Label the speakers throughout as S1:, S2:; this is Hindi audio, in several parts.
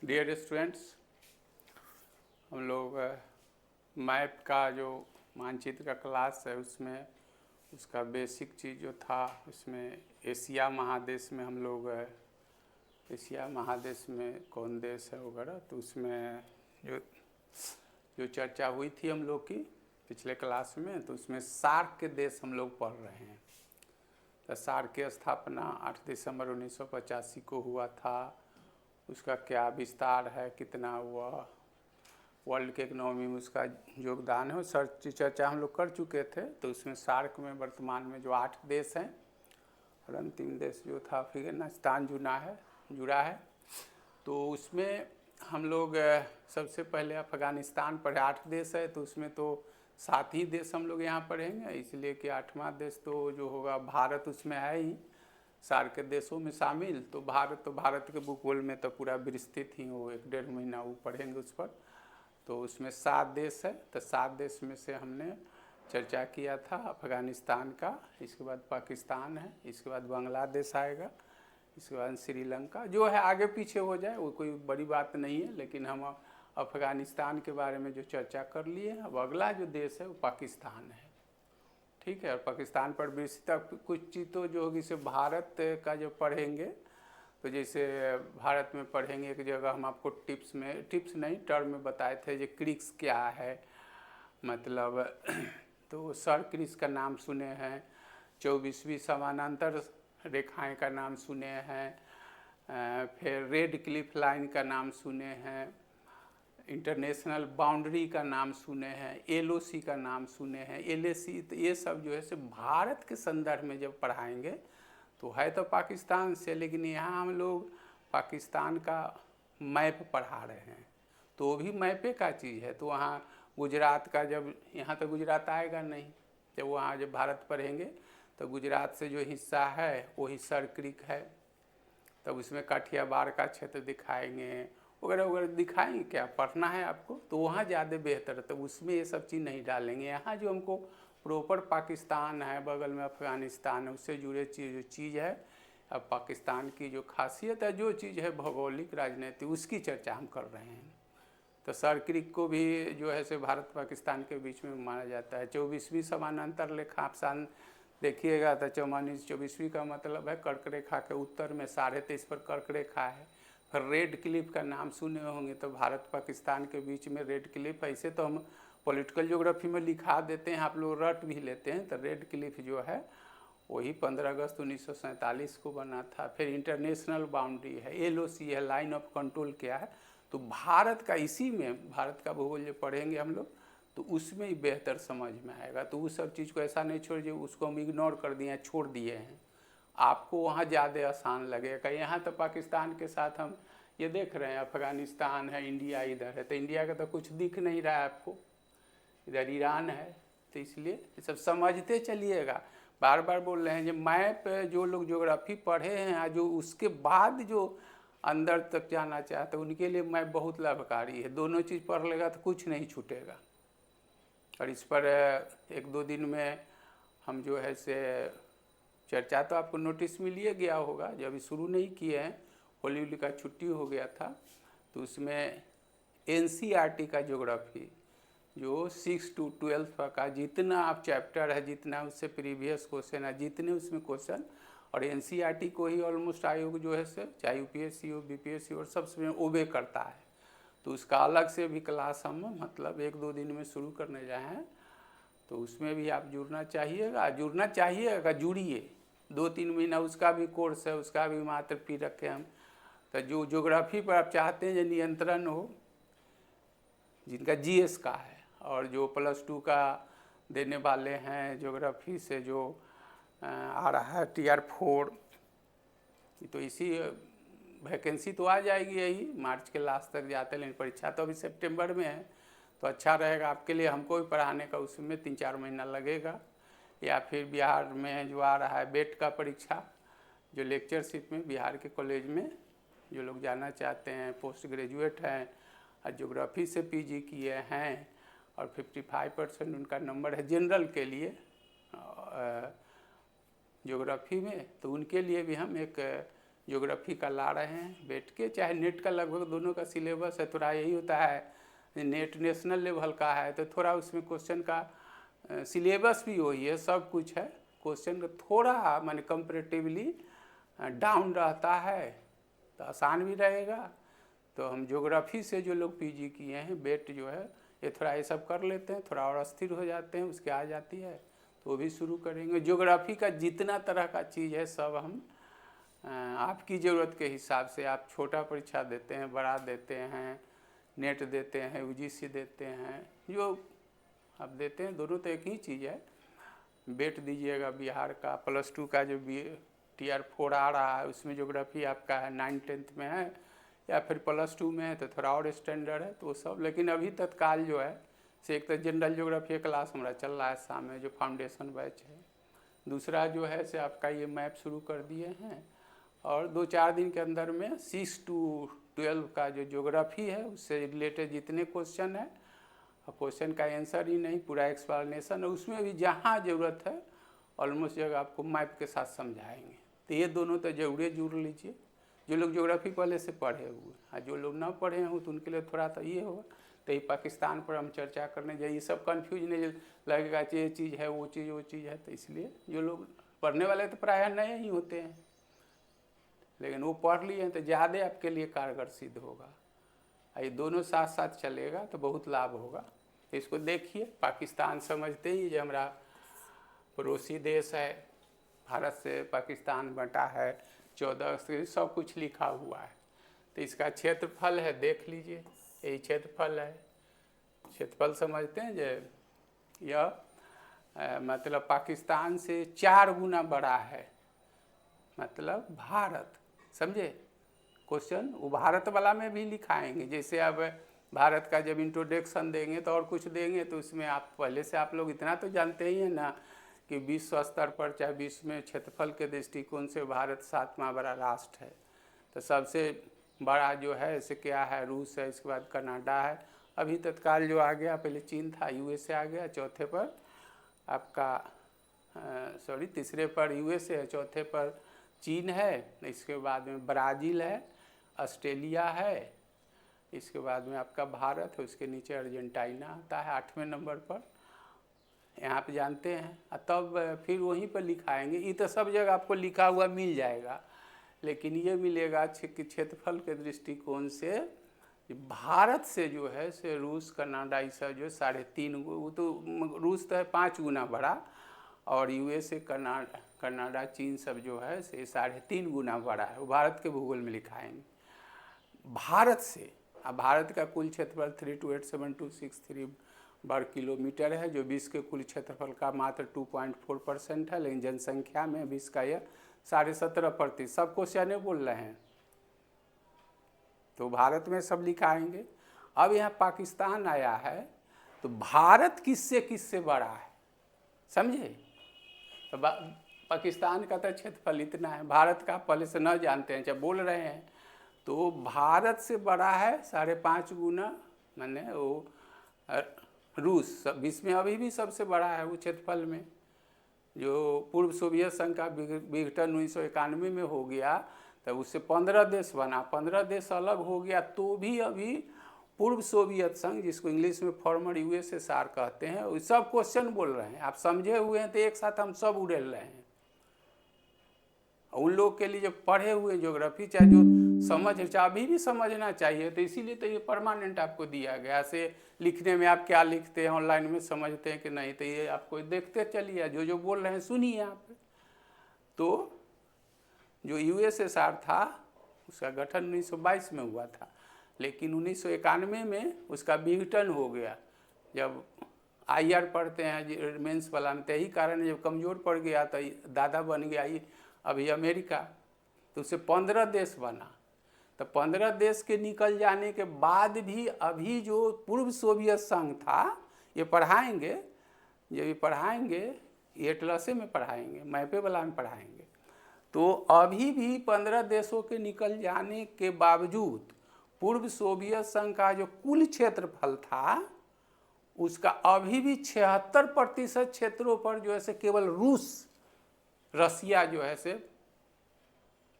S1: डियर स्टूडेंट्स, हम लोग मैप का जो मानचित्र का क्लास है उसमें उसका बेसिक चीज़ जो था उसमें एशिया महादेश में हम लोग एशिया महादेश में कौन देश है वगैरह, तो उसमें जो जो चर्चा हुई थी हम लोग की पिछले क्लास में, तो उसमें सार्क के देश हम लोग पढ़ रहे हैं। तो सार्क की स्थापना 8 दिसंबर 1985 को हुआ था। उसका क्या विस्तार है, कितना हुआ, वर्ल्ड के इकोनॉमी में उसका योगदान है, सर्च चर्चा हम लोग कर चुके थे। तो उसमें सार्क में वर्तमान में जो 8 देश हैं और अंतिम देश जो था अफगानिस्तान जुड़ा है। तो उसमें हम लोग सबसे पहले अफगानिस्तान पर 8 देश है, तो उसमें तो 7 ही देश हम लोग यहाँ पढ़ेंगे, इसलिए कि 8वां देश तो जो होगा भारत उसमें है ही सार्क के देशों में शामिल। तो भारत के भूगोल में तो पूरा विस्तृत ही वो 1-1.5 महीना वो पढ़ेंगे उस पर। तो उसमें 7 देश है, तो 7 देश में से हमने चर्चा किया था अफगानिस्तान का, इसके बाद पाकिस्तान है, इसके बाद बांग्लादेश आएगा, इसके बाद श्रीलंका। जो है आगे पीछे हो जाए वो कोई बड़ी बात नहीं है, लेकिन हम अफगानिस्तान के बारे में जो चर्चा कर लिए। अब अगला जो देश है वो पाकिस्तान है, ठीक है। और पाकिस्तान पर विस्तृत कुछ चीज़ तो जो होगी से भारत का जो पढ़ेंगे, तो जैसे भारत में पढ़ेंगे एक जगह हम आपको टिप्स नहीं टर्म में बताए थे जो क्रिक्स क्या है, मतलब तो सर क्रिक्स का नाम सुने हैं, 24वीं समानांतर रेखाएं का नाम सुने हैं, फिर रेड क्लिफ लाइन का नाम सुने हैं, इंटरनेशनल बाउंड्री का नाम सुने हैं, एलओसी का नाम सुने हैं, एलएसी। तो ये सब जो है से भारत के संदर्भ में जब पढ़ाएंगे तो है तो पाकिस्तान से, लेकिन यहाँ हम लोग पाकिस्तान का मैप पढ़ा रहे हैं, तो वो भी मैपे का चीज़ है। तो वहाँ गुजरात का जब यहाँ तो गुजरात आएगा नहीं, जब वहाँ जब भारत पढ़ेंगे तो गुजरात से जो हिस्सा है वही सर क्रिक है, तब उसमें काठियावाड़ का क्षेत्र दिखाएंगे वगैरह वगैरह दिखाएंगे। क्या पढ़ना है आपको तो वहाँ ज़्यादा बेहतर है, तो उसमें ये सब चीज़ नहीं डालेंगे। यहाँ जो हमको प्रॉपर पाकिस्तान है, बगल में अफगानिस्तान है, उससे जुड़े जो चीज़ है, अब पाकिस्तान की जो खासियत है, जो चीज़ है भौगोलिक राजनीति, उसकी चर्चा हम कर रहे हैं। तो सर क्रिक को भी जो है से भारत पाकिस्तान के बीच में माना जाता है। 24वीं समानांतर रेखा आप देखिएगा तो 24वीं का मतलब है कर्क रेखा के उत्तर में 23.5 पर कर्क रेखा है। फिर रेड क्लिफ का नाम सुने होंगे, तो भारत पाकिस्तान के बीच में रेड क्लिफ, ऐसे तो हम पॉलिटिकल ज्योग्राफी में लिखा देते हैं, आप लोग रट भी लेते हैं। तो रेड क्लिफ जो है वही 15 अगस्त 1947 को बना था। फिर इंटरनेशनल बाउंड्री है, एलओसी है, लाइन ऑफ कंट्रोल क्या है, तो भारत का इसी में भारत का भूगोल जो पढ़ेंगे हम लोग तो उसमें ही बेहतर समझ में आएगा। तो उस सब चीज़ को ऐसा नहीं छोड़िए उसको हम इग्नोर कर दिए, छोड़ दिए हैं, आपको वहाँ ज़्यादा आसान लगेगा। यहाँ तो पाकिस्तान के साथ हम ये देख रहे हैं, अफगानिस्तान है, इंडिया इधर है, तो इंडिया का तो कुछ दिख नहीं रहा है आपको, इधर ईरान है। तो इसलिए ये सब समझते चलिएगा। बार बार बोल रहे हैं जो मैप जो लोग ज्योग्राफी पढ़े हैं जो उसके बाद जो अंदर तक जाना चाहते हैं उनके लिए मैप बहुत लाभकारी है। दोनों चीज़ पढ़ लेगा तो कुछ नहीं छूटेगा। और इस पर 1-2 दिन में हम जो है से चर्चा तो आपको नोटिस में लिए गया होगा, जब अभी शुरू नहीं किए हैं, होली का छुट्टी हो गया था, तो उसमें एनसीईआरटी का ज्योग्राफी जो 6 to 12 का जितना आप चैप्टर है, जितना उससे प्रीवियस क्वेश्चन है, जितने उसमें क्वेश्चन, और एनसीईआरटी को ही ऑलमोस्ट आयोग जो है से चाहे यूपीएससी हो बीपीएससी और सबसे ओबे करता है। तो उसका अलग से भी क्लास हम मतलब 1-2 दिन में शुरू करने जाए हैं, तो उसमें भी आप जुड़ना चाहिएगा, जुड़िए। 2-3 महीना उसका भी कोर्स है, उसका भी मात्र फी रखे हम। तो जो ज्योग्राफी पर आप चाहते हैं जो नियंत्रण हो, जिनका जीएस का है और जो +2 का देने वाले हैं ज्योग्राफी से जो आ रहा है TR 4, तो इसी वैकेंसी तो आ जाएगी यही मार्च के लास्ट तक जाते, लेकिन परीक्षा तो अभी सितंबर में है। तो अच्छा रहेगा आपके लिए, हमको भी पढ़ाने का उसमें 3-4 महीना लगेगा। या फिर बिहार में जो आ रहा है बेट का परीक्षा, जो लेक्चरशिप में बिहार के कॉलेज में जो लोग जाना चाहते हैं, पोस्ट ग्रेजुएट हैं और ज्योग्राफी से पीजी किए हैं और 55% उनका नंबर है जनरल के लिए ज्योग्राफी में, तो उनके लिए भी हम एक ज्योग्राफी का ला रहे हैं बैठ के, चाहे नेट का लगभग दोनों का सिलेबस है, थोड़ा यही होता है नेट नेशनल लेवल का है तो थोड़ा उसमें क्वेश्चन का सिलेबस भी वही है, सब कुछ है, क्वेश्चन का थोड़ा माने कंपेरेटिवली डाउन रहता है तो आसान भी रहेगा। तो हम ज्योग्राफी से जो लोग पीजी किए हैं बेट जो है ये थोड़ा ये सब कर लेते हैं, थोड़ा और अस्थिर हो जाते हैं, उसके आ जाती है तो वो भी शुरू करेंगे। ज्योग्राफी का जितना तरह का चीज़ है सब हम आपकी ज़रूरत के हिसाब से, आप छोटा परीक्षा देते हैं, बड़ा देते हैं, नेट देते हैं, यूजीसी देते हैं, जो आप देते हैं दोनों तो एक ही चीज़ है। बेट दीजिएगा बिहार का, +2 का जो TR4 आ रहा है उसमें ज्योग्राफी आपका है 9th-10th में है या फिर +2 में है तो थोड़ा और स्टैंडर्ड है तो वो सब। लेकिन अभी तत्काल जो है से एक तो जनरल ज्योग्राफी क्लास हमारा चल रहा है शाम में जो फाउंडेशन बैच है, दूसरा जो है से आपका ये मैप शुरू कर दिए हैं और 2-4 दिन के अंदर में 6 to 12 का जो ज्योग्राफी है उससे रिलेटेड जितने क्वेश्चन है, क्वेश्चन का आंसर ही नहीं पूरा एक्सप्लेनेशन है, उसमें भी जहाँ ज़रूरत है ऑलमोस्ट जगह आपको मैप के साथ समझाएंगे। तो ये दोनों तो जरूर जुड़ लीजिए, जो लोग ज्योग्राफी पहले से पढ़े हुए और जो लोग ना पढ़े हों तो उनके लिए थोड़ा तो ये होगा। तो ये पाकिस्तान पर हम चर्चा करने जाइए, सब कन्फ्यूज नहीं लगेगा ये चीज़ है वो चीज़ है, तो इसलिए जो लोग पढ़ने वाले तो प्रायः नए ही होते हैं लेकिन वो पढ़ लिए हैं तो ज़्यादा आपके लिए कारगर सिद्ध होगा। ये दोनों साथ साथ चलेगा तो बहुत लाभ होगा। इसको देखिए, पाकिस्तान समझते ही जो हमारा पड़ोसी देश है, भारत से पाकिस्तान बटा है 14 से सब कुछ लिखा हुआ है। तो इसका क्षेत्रफल है, देख लीजिए, यही क्षेत्रफल है। क्षेत्रफल समझते हैं जो यह मतलब पाकिस्तान से 4 गुना बड़ा है, मतलब भारत, समझे। क्वेश्चन वो भारत वाला में भी लिखाएंगे, जैसे अब भारत का जब इंट्रोडक्शन देंगे तो और कुछ देंगे तो उसमें आप पहले से आप लोग इतना तो जानते ही हैं ना कि विश्व स्तर पर चाहे विश्व में क्षेत्रफल के दृष्टिकोण से भारत 7वां बड़ा राष्ट्र है। तो सबसे बड़ा जो है इसे क्या है, रूस है, इसके बाद कनाडा है, अभी तत्काल जो आ गया, पहले चीन था, USA आ गया, चौथे पर आपका तीसरे पर USA है, चौथे पर चीन है, इसके बाद में ब्राज़ील है, ऑस्ट्रेलिया है, इसके बाद में आपका भारत है, उसके नीचे अर्जेंटीना आता है 8वें नंबर पर, यहाँ पे जानते हैं। तब फिर वहीं पर लिखाएंगे, ये तो सब जगह आपको लिखा हुआ मिल जाएगा, लेकिन ये मिलेगा कि क्षेत्रफल के दृष्टिकोण से भारत से जो है से रूस कनाडा ये सब जो 3.5 वो तो रूस तो है 5 गुना बड़ा और USA कनाडा चीन सब जो है से 3.5 गुना बड़ा है, वो भारत के भूगोल में लिखाएंगे। भारत से अब भारत का कुल क्षेत्रफल 3287263 वर्ग किलोमीटर है, जो विश्व के कुल क्षेत्रफल का मात्र 2.4% है, लेकिन जनसंख्या में विश्व का यह 17.5%। सब क्वेश्चन बोल रहे हैं तो भारत में सब लिखाएंगे। अब यहाँ पाकिस्तान आया है तो भारत किससे किससे बड़ा है, समझे। तो पाकिस्तान का तो क्षेत्रफल इतना है, भारत का पहले से न जानते हैं, जब बोल रहे हैं तो भारत से बड़ा है 5.5 गुना, माने वो रूस विश्व में अभी भी सबसे बड़ा है वो क्षेत्रफल में। जो पूर्व सोवियत संघ का विघटन 1991 में हो गया तब उससे 15 देश बना, 15 देश अलग हो गया तो भी अभी पूर्व सोवियत संघ, जिसको इंग्लिश में फॉर्मर USSR कहते हैं, वो सब क्वेश्चन बोल रहे हैं, आप समझे हुए हैं तो एक साथ हम सब उड़ेल रहे हैं। उन लोग के लिए जो पढ़े हुए ज्योग्राफी चाहे जो समझ चाहे अभी भी समझना चाहिए, तो इसीलिए तो ये परमानेंट आपको दिया गया। ऐसे लिखने में आप क्या लिखते हैं, ऑनलाइन में समझते हैं कि नहीं, तो ये आपको देखते चलिए, जो बोल रहे हैं सुनिए आप। तो जो USSR था उसका गठन 1922 में हुआ था, लेकिन 1991 में उसका विघटन हो गया। जब IR पढ़ते हैं मेंस वाला में, तो यही कारण है जब कमज़ोर पड़ गया तो दादा बन गया अभी अमेरिका, तो उससे 15 देश बना। तो 15 देश के निकल जाने के बाद भी अभी जो पूर्व सोवियत संघ था, ये पढ़ाएंगे, जब ये पढ़ाएंगे ये एटलसे में पढ़ाएंगे, मैपे वाला में पढ़ाएंगे, तो अभी भी 15 देशों के निकल जाने के बावजूद पूर्व सोवियत संघ का जो कुल क्षेत्रफल था उसका अभी भी 76% क्षेत्रों पर जो है से केवल रूस रसिया जो है से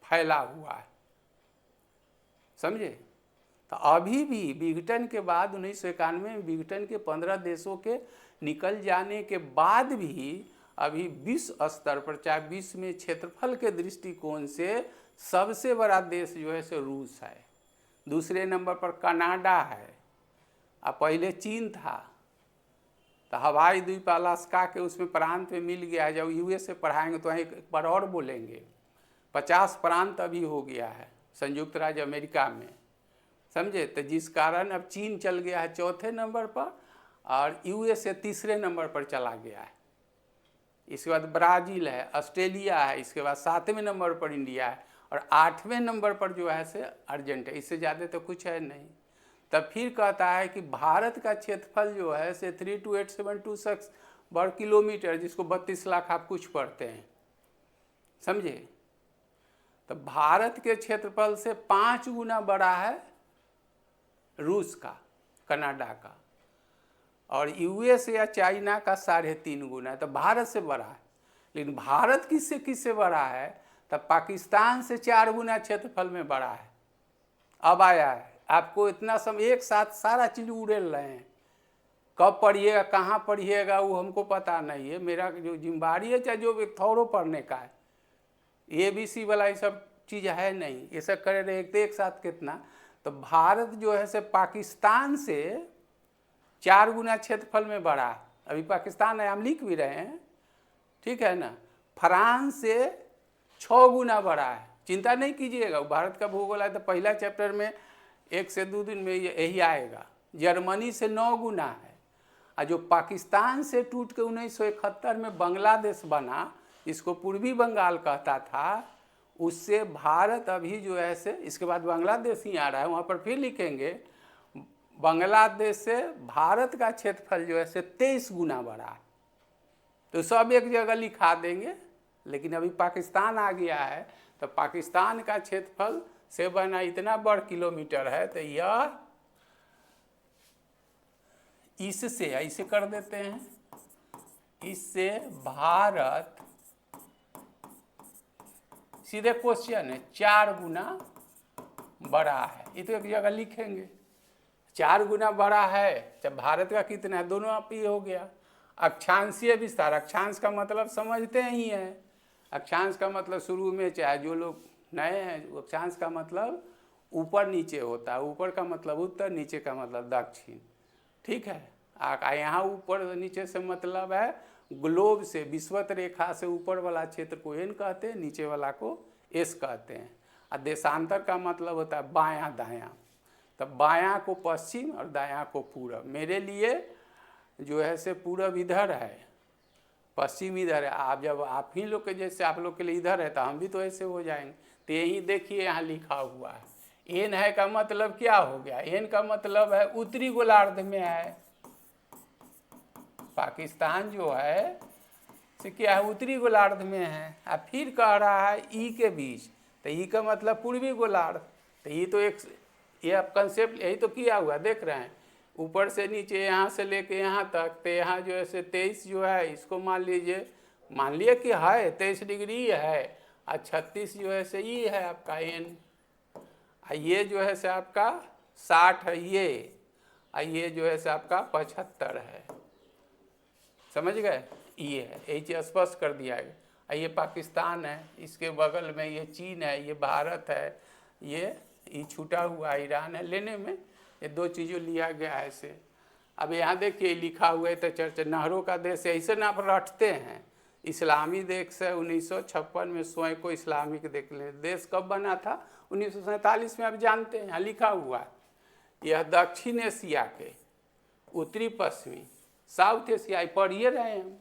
S1: फैला हुआ है, समझे। तो अभी भी विघटन के बाद 1991 में विघटन के 15 देशों के निकल जाने के बाद भी अभी विश्व स्तर पर, चाहे विश्व में क्षेत्रफल के दृष्टिकोण से सबसे बड़ा देश जो है सो रूस है, दूसरे नंबर पर कनाडा है, और पहले चीन था। तो हवाई द्वीप अलास्का के उसमें प्रांत में मिल गया है। जब यूएस से पढ़ाएंगे तो एक बार और बोलेंगे, 50 प्रांत अभी हो गया है संयुक्त राज्य अमेरिका में, समझे। तो जिस कारण अब चीन चल गया है चौथे नंबर पर और यूएस तीसरे नंबर पर चला गया है। इसके बाद ब्राज़ील है, ऑस्ट्रेलिया है, इसके बाद 7वें नंबर पर इंडिया है और 8वें नंबर पर जो है से अर्जेंट है। इससे ज़्यादा तो कुछ है नहीं। तब फिर कहता है कि भारत का क्षेत्रफल जो है से 32872 वर्ग किलोमीटर, जिसको 32 लाख आप कुछ पढ़ते हैं, समझे। तो भारत के क्षेत्रफल से 5 गुना बड़ा है रूस का, कनाडा का, और यूएस या चाइना का 3.5 गुना है। तो भारत से बड़ा है। लेकिन भारत किससे किससे बड़ा है? तब पाकिस्तान से 4 गुना क्षेत्रफल में बड़ा है। अब आया है आपको इतना एक साथ सारा चीज़ उड़ेल रहे हैं। कब पढ़िएगा, कहाँ पढ़िएगा, वो हमको पता नहीं है। मेरा जो जिम्मेदारी है, चाहे जो एक थोड़ो पढ़ने का है, ABC वाला ये सब चीज़ है नहीं। ये सब करे रहे एक साथ कितना। तो भारत जो है से पाकिस्तान से 4 गुना क्षेत्रफल में बड़ा है। अभी पाकिस्तान है, हम लिख भी रहे हैं, ठीक है ना। फ्रांस से 6 गुना बड़ा है। चिंता नहीं कीजिएगा, भारत का भूगोल है तो पहला चैप्टर में 1 से 2 दिन में यही आएगा। जर्मनी से 9 गुना है। और जो पाकिस्तान से टूट के 1971 में बांग्लादेश बना, इसको पूर्वी बंगाल कहता था, उससे भारत अभी जो है से, इसके बाद बांग्लादेश ही आ रहा है, वहाँ पर फिर लिखेंगे बांग्लादेश से भारत का क्षेत्रफल जो है से 23 गुना बड़ा है। तो सब एक जगह लिखा देंगे। लेकिन अभी पाकिस्तान आ गया है, तो पाकिस्तान का क्षेत्रफल से बना इतना वर्ग किलोमीटर है। तो यह इससे ऐसे कर देते हैं, इससे भारत, सीधे क्वेश्चन है, 4 गुना बड़ा है। ये तो एक जगह लिखेंगे, 4 गुना बड़ा है। जब भारत का कितना है, दोनों आप ही हो गया। अक्षांशीय विस्तार, अक्षांश का मतलब समझते ही हैं। अक्षांश का मतलब शुरू में, चाहे जो लोग नए हैं, अक्षांश का मतलब ऊपर नीचे होता है। ऊपर का मतलब उत्तर, नीचे का मतलब दक्षिण, ठीक है। यहाँ ऊपर नीचे से मतलब है ग्लोब से, विषुवत रेखा से ऊपर वाला क्षेत्र को एन कहते हैं, नीचे वाला को एस कहते हैं। और देशांतर का मतलब होता है बायां दायां। तब बायां को पश्चिम और दायां को पूरब। मेरे लिए जो है से पूरब इधर है, पश्चिम इधर है। आप जब आप ही लोग के जैसे आप लोग के लिए इधर है, तो हम भी तो ऐसे हो जाएंगे। तो यही देखिए यहाँ लिखा हुआ है, एन है का मतलब क्या हो गया? एन का मतलब है उत्तरी गोलार्ध में है। पाकिस्तान जो है से क्या है, उत्तरी गोलार्ध में है। अब फिर कह रहा है ई के बीच, तो ई का मतलब पूर्वी गोलार्ध। तो ये तो एक, ये अब कंसेप्ट यही तो किया हुआ, देख रहे हैं, ऊपर से नीचे, यहाँ से लेके यहाँ तक। तो यहाँ जो है 23 जो है, इसको मान लिए कि है 23 डिग्री है, और 36 जो है से ये है आपका एन, ये जो है से आपका 60 है ये जो है से आपका 75 है। समझ गए? ये है, यही चीज़ स्पष्ट कर दिया है। ये पाकिस्तान है, इसके बगल में ये चीन है, ये भारत है, ये छूटा हुआ ईरान है। लेने में ये 2 चीज़ों लिया गया है इसे। अब यहाँ देखिए लिखा हुआ है, तो चर्चा नहरों का देश है, ऐसे ना आप रटते हैं। इस्लामी देश है, 1956 में स्वयं को इस्लामिक देश कब बना था? 1947 में। आप जानते हैं, यहाँ लिखा हुआ है। यह दक्षिण एशिया के उत्तरी पश्चिमी, साउथ एशिया, पढ़िए रहे हैं हम।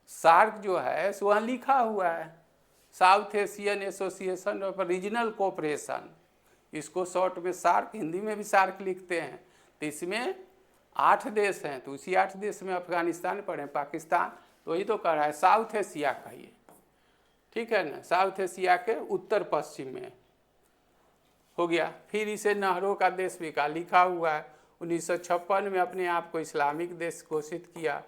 S1: सार्क जो है वहाँ लिखा हुआ है, south Asian association of regional cooperation, इसको शॉर्ट में सार्क, हिंदी में भी सार्क लिखते हैं। तो इसमें 8 देश हैं, तो उसी 8 देश में अफगानिस्तान पड़े, पाकिस्तान, तो वही तो कर रहा है साउथ एशिया का ये, ठीक है ना। साउथ एशिया के उत्तर पश्चिम में हो गया। फिर इसे नहरों का देश भी का लिखा हुआ है। 1956 में अपने आप को इस्लामिक देश घोषित किया।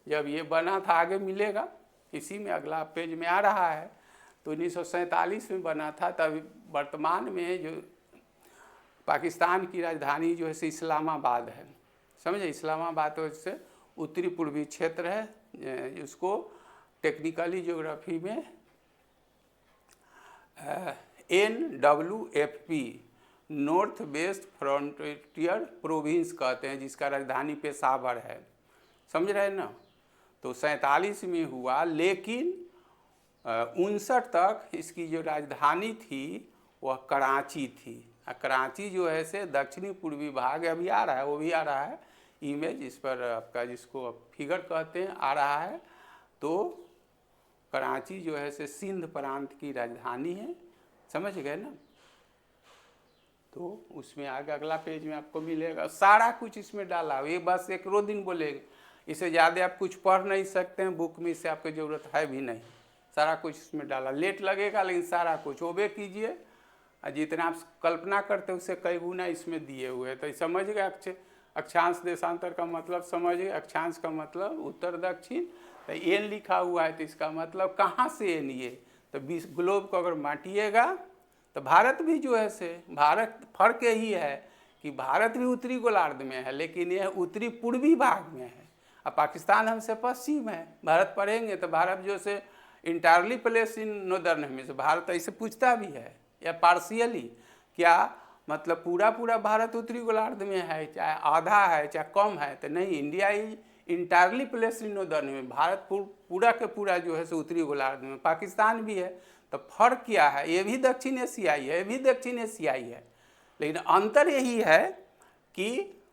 S1: जब ये बना था, आगे मिलेगा इसी में, अगला पेज में आ रहा है। तो 1947 में बना था। तब वर्तमान में जो पाकिस्तान की राजधानी जो है इस्लामाबाद है, समझे। इस्लामाबाद तो इससे उत्तरी पूर्वी क्षेत्र है, उसको टेक्निकली ज्योग्राफी में NWFP north west frontier province कहते हैं, जिसका राजधानी पेशावर है, समझ रहे हैं ना। तो 47 में हुआ, लेकिन 59 तक इसकी जो राजधानी थी वह कराची थी। कराची जो है से दक्षिणी पूर्वी भाग अभी आ रहा है, वो भी आ रहा है इमेज इस पर आपका, जिसको आप फिगर कहते हैं, आ रहा है। तो कराची जो है से सिंध प्रांत की राजधानी है, समझ गए ना। तो उसमें आगे अगला पेज में आपको मिलेगा, सारा कुछ इसमें डाला। ये बस एक दो दिन बोलेंगे, इससे ज़्यादा आप कुछ पढ़ नहीं सकते हैं, बुक में इससे आपकी ज़रूरत है भी नहीं। सारा कुछ इसमें डाला, लेट लगेगा लेकिन सारा कुछ ओबे कीजिए। जितना आप कल्पना करते हैं उससे कई गुना इसमें दिए हुए हैं। तो समझ गए अक्षांश देशांतर का मतलब समझ गए। अक्षांश का मतलब उत्तर दक्षिण, तो एन लिखा हुआ है तो इसका मतलब कहाँ से एन, ये तो 20 ग्लोब को अगर बांटिएगा तो भारत भी जो है से, भारत फर्क यही है कि भारत भी उत्तरी गोलार्ध में है, लेकिन यह उत्तरी पूर्वी भाग में है, और पाकिस्तान हमसे पश्चिम है। भारत पढ़ेंगे तो भारत जो से entirely place in northern hemisphere, Bharat ऐसे पूछता भी है, या पार्शियली, क्या मतलब पूरा भारत उत्तरी गोलार्ध में है, चाहे आधा है चाहे कम है, तो नहीं, India is entirely place in northern में, भारत पूरा के पूरा जो है सो उत्तरी गोलार्ध में। पाकिस्तान भी है, तो फर्क क्या है, ये भी दक्षिण एशियाई है, ये भी दक्षिण एशियाई है, लेकिन अंतर यही है कि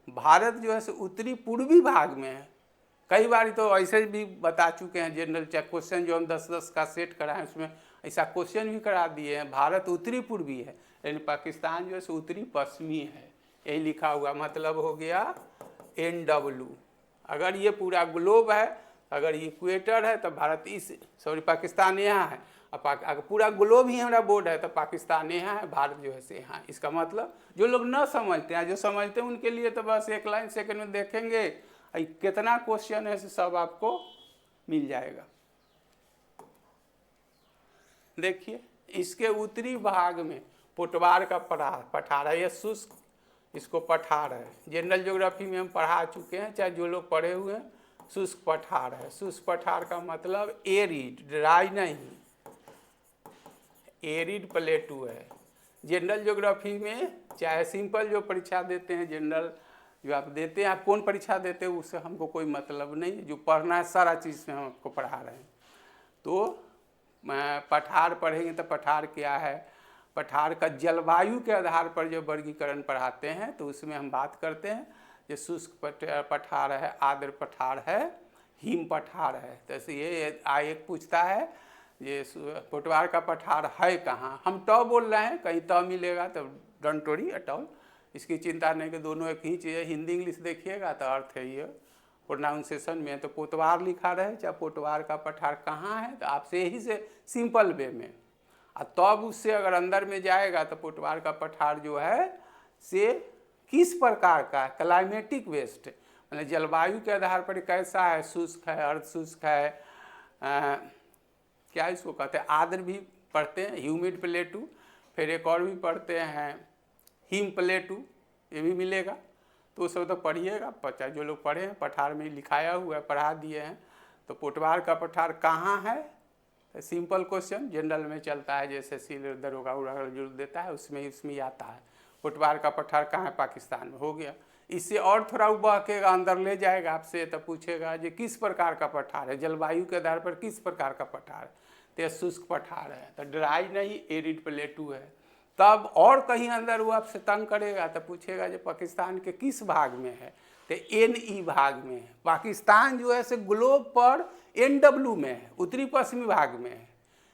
S1: भारत जो है सो उत्तरी पूर्वी भाग में है। कई बार तो ऐसे भी बता चुके हैं जनरल क्वेश्चन जो हम 10-10 का सेट कराएं, उसमें ऐसा क्वेश्चन भी करा दिए हैं। भारत उत्तरी पूर्वी है, लेकिन पाकिस्तान जो है उत्तरी पश्चिमी है, यही लिखा हुआ। मतलब हो गया NW। अगर ये पूरा ग्लोब है, अगर ये इक्वेटर है तो भारत पाकिस्तान यहाँ है, अगर पूरा ग्लोब ही हमारा बोर्ड है तो पाकिस्तान यहाँ है, भारत जो है से यहाँ। इसका मतलब जो लोग न समझते हैं, जो समझते हैं उनके लिए तो बस एक लाइन सेकंड में देखेंगे, कितना क्वेश्चन है सब आपको मिल जाएगा। देखिए इसके उत्तरी भाग में पोटवार का पठार है, यह शुष्क, इसको पठार है। जनरल ज्योग्राफी में हम पढ़ा चुके हैं, चाहे जो लोग पढ़े हुए हैं। शुष्क पठार है, शुष्क पठार का मतलब एरिड, ड्राई नहीं, एरिड प्लेटू है। जनरल ज्योग्राफी में चाहे सिंपल जो परीक्षा देते हैं, जनरल जो आप देते हैं, आप कौन परीक्षा देते हैं उससे हमको कोई मतलब नहीं, जो पढ़ना है सारा चीज़ में हम आपको पढ़ा रहे हैं। तो पठार पढ़ेंगे तो पठार क्या है, पठार का जलवायु के आधार पर जो वर्गीकरण पढ़ाते हैं, तो उसमें हम बात करते हैं ये शुष्क पठार है, आर्द्र पठार है, हिम पठार है। तो ये एक पूछता है ये पोटवार का पठार है कहाँ, हम ट बोल रहे हैं, कहीं त मिलेगा तो डोंट वरी एट ऑल, इसकी चिंता नहीं कि दोनों एक ही चीज़ है। हिंदी इंग्लिश देखिएगा तो अर्थ है ये प्रोनाउंसिएशन में, तो पोटवार लिखा रहे चाहे पोटवार का पठार कहाँ है, तो आपसे यही से सिंपल वे में, और तब उससे अगर अंदर में जाएगा तो पोटवार का पठार जो है से किस प्रकार का क्लाइमेटिक वेस्ट, मतलब जलवायु के आधार पर कैसा है, शुष्क है, अर्ध शुष्क है, क्या इसको कहते हैं, आर्द्र भी पढ़ते हैं, ह्यूमिड प्लेटू, फिर एक और भी पढ़ते हैं हिम प्लेटू, ये भी मिलेगा। तो वो सब तो पढ़िएगा, चाहे जो लोग पढ़े हैं, पठार में लिखाया हुआ है, पढ़ा दिए हैं। तो पोटवार का पठार कहाँ है, तो सिंपल क्वेश्चन जनरल में चलता है, जैसे सील दरोगा उड़ा जो देता है उसमें आता है, पोटवार का पठार कहाँ है, पाकिस्तान में, हो गया। इससे और थोड़ा बहकेगा, अंदर ले जाएगा आपसे, तो पूछेगा जो किस प्रकार का पठार है, जलवायु के आधार पर किस प्रकार का पठार है, तो शुष्क पठार है, तो ड्राई नहीं, एरिड प्लेटू है। तब और कहीं अंदर वो आपसे तंग करेगा तो पूछेगा जो पाकिस्तान के किस भाग में है, तो NE भाग में है। पाकिस्तान जो है से ग्लोब पर NW में है, उत्तरी पश्चिमी भाग में है,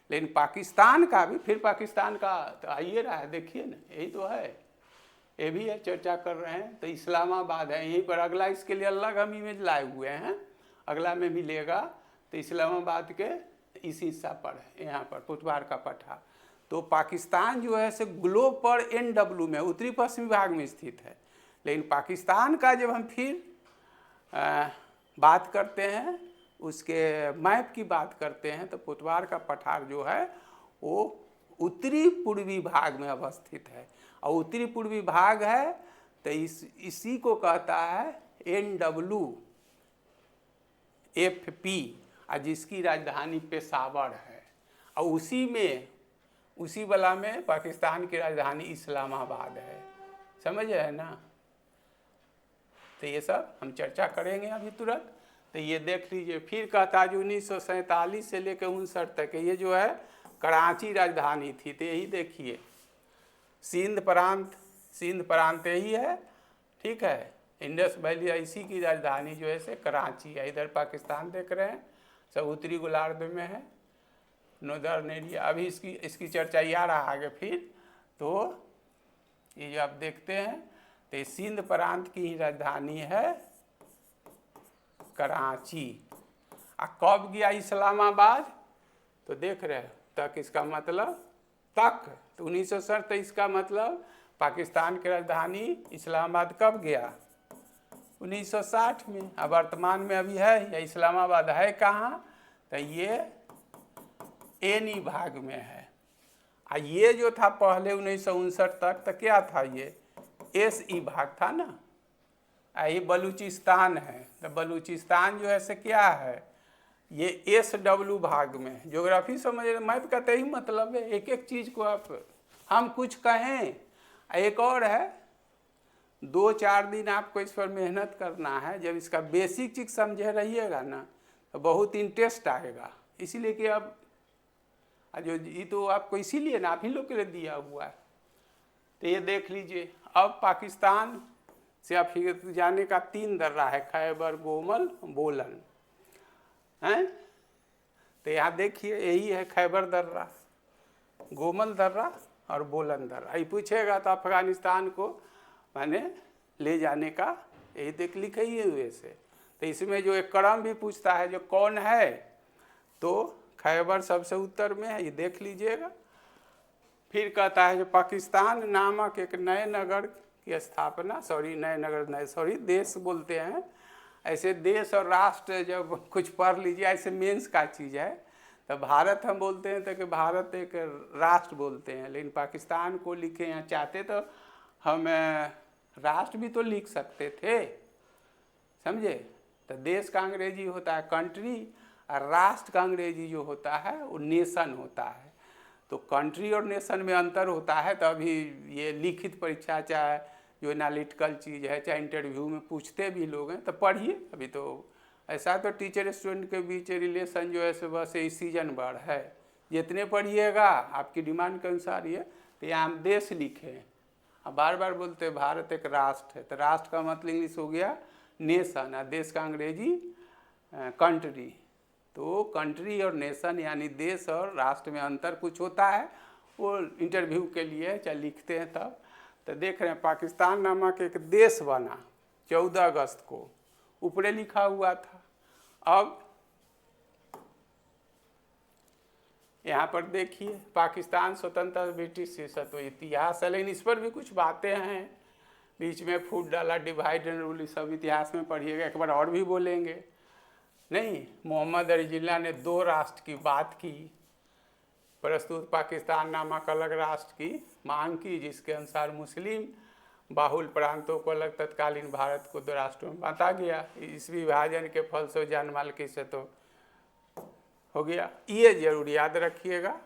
S1: लेकिन पाकिस्तान का भी, फिर पाकिस्तान का तो आइए रहा है, देखिए ना, यही तो है, ये भी है, चर्चा कर रहे हैं। तो इस्लामाबाद है यहीं पर, अगला इसके लिए अलग हम इमेज लाए हुए हैं, अगला में मिलेगा। तो इस्लामाबाद के इस हिस्सा पर है, यहाँ पर पोटवार का पठार। तो पाकिस्तान जो है से ग्लोब पर NW में, उत्तरी पश्चिमी भाग में स्थित है, लेकिन पाकिस्तान का जब हम फिर बात करते हैं, उसके मैप की बात करते हैं, तो पोटवार का पठार जो है वो उत्तरी पूर्वी भाग में अवस्थित है, और उत्तरी पूर्वी भाग है तो इसी को कहता है NWFP, और जिसकी राजधानी पेशावर है, और उसी वाला में पाकिस्तान की राजधानी इस्लामाबाद है। समझ रहे हैं ना? तो ये सब हम चर्चा करेंगे अभी तुरंत। तो ये देख लीजिए, फिर कहता है जो 1947 से लेकर 1959 तक ये जो है कराची राजधानी थी। तो यही देखिए सिंध प्रांत यही है, ठीक है। इंडस वैली इसी की राजधानी जो है से कराची है। इधर पाकिस्तान देख रहे हैं, सब उत्तरी गोलार्ध में है, नॉर्दर्न एरिया। अभी इसकी चर्चा ये आ रहा आगे फिर। तो ये जो आप देखते हैं तो ये सिंध प्रांत की ही राजधानी है कराची। कब गया इस्लामाबाद? तो देख रहे हैं तक, इसका मतलब तक। तो 1960 इसका मतलब पाकिस्तान की राजधानी इस्लामाबाद कब गया? 1960 में। अब वर्तमान में अभी है या इस्लामाबाद है कहाँ? तो ये एनी भाग में है। ये जो था पहले 1959 तक तो क्या था? ये SE भाग था ना। ये बलूचिस्तान है। तो बलूचिस्तान जो है से क्या है? ये SW भाग में। ज्योग्राफी समझ रहे, मैप का तो यही मतलब है, एक एक चीज़ को आप हम कुछ कहें। एक और है, 2-4 दिन आपको इस पर मेहनत करना है। जब इसका बेसिक चीज समझे रहिएगा ना तो बहुत इंटरेस्ट आएगा। इसीलिए कि अब जो ये तो आपको इसीलिए ना आप ही लोग के लिए दिया हुआ है। तो ये देख लीजिए, अब पाकिस्तान से अफ्रीका जाने का 3 दर्रा है, खैबर, गोमल, बोलन हैं। तो यहाँ देखिए यही है खैबर दर्रा, गोमल दर्रा और बोलन दर्रा। ये पूछेगा तो अफगानिस्तान को माने ले जाने का यही देख लिखे ही हुए से। तो इसमें जो एक क्रम भी पूछता है जो कौन है, तो खैबर सबसे उत्तर में है, ये देख लीजिएगा। फिर कहता है जो पाकिस्तान नामक एक नए नगर की स्थापना, देश बोलते हैं। ऐसे देश और राष्ट्र जब कुछ पढ़ लीजिए, ऐसे मेंस का चीज़ है। तो भारत हम बोलते हैं तो कि भारत एक राष्ट्र बोलते हैं, लेकिन पाकिस्तान को लिखे यहाँ चाहते तो हम राष्ट्र भी तो लिख सकते थे, समझे। तो देश का अंग्रेजी होता है कंट्री, और राष्ट्र का अंग्रेजी जो होता है वो नेशन होता है। तो कंट्री और नेशन में अंतर होता है। तो अभी ये लिखित परीक्षा चाहे जो एनालिटिकल चीज़ है, चाहे इंटरव्यू में पूछते भी लोग हैं, तो पढ़िए। अभी तो ऐसा तो टीचर स्टूडेंट के बीच रिलेशन जो है सो बस ये सीजन भर है, जितने पढ़िएगा आपकी डिमांड के अनुसार। ये तो यहाँ हम देश लिखे हैं, अब बार बार बोलते हैं भारत एक राष्ट्र है। तो राष्ट्र का मतलब इंग्लिश हो गया नेशन, और देश का अंग्रेजी कंट्री। तो कंट्री और नेशन यानी देश और राष्ट्र में अंतर कुछ होता है, वो इंटरव्यू के लिए चाहे लिखते हैं तब। तो देख रहे हैं पाकिस्तान नामक एक देश बना 14 अगस्त को, ऊपरे लिखा हुआ था। अब यहाँ पर देखिए पाकिस्तान स्वतंत्र ब्रिटिश शासन, तो इतिहास है, लेकिन इस पर भी कुछ बातें हैं। बीच में फूट डाला, डिवाइड एंड रूल, सब इतिहास में पढ़िएगा। एक बार और भी बोलेंगे नहीं। मोहम्मद अली जिन्ना ने 2 राष्ट्र की बात की, प्रस्तुत पाकिस्तान नामक अलग राष्ट्र की मांग की, जिसके अनुसार मुस्लिम बाहुल प्रांतों को अलग, तत्कालीन भारत को 2 राष्ट्रों में बांटा गया। इस विभाजन के फल से जान माल की से तो हो गया। ये जरूर याद रखिएगा,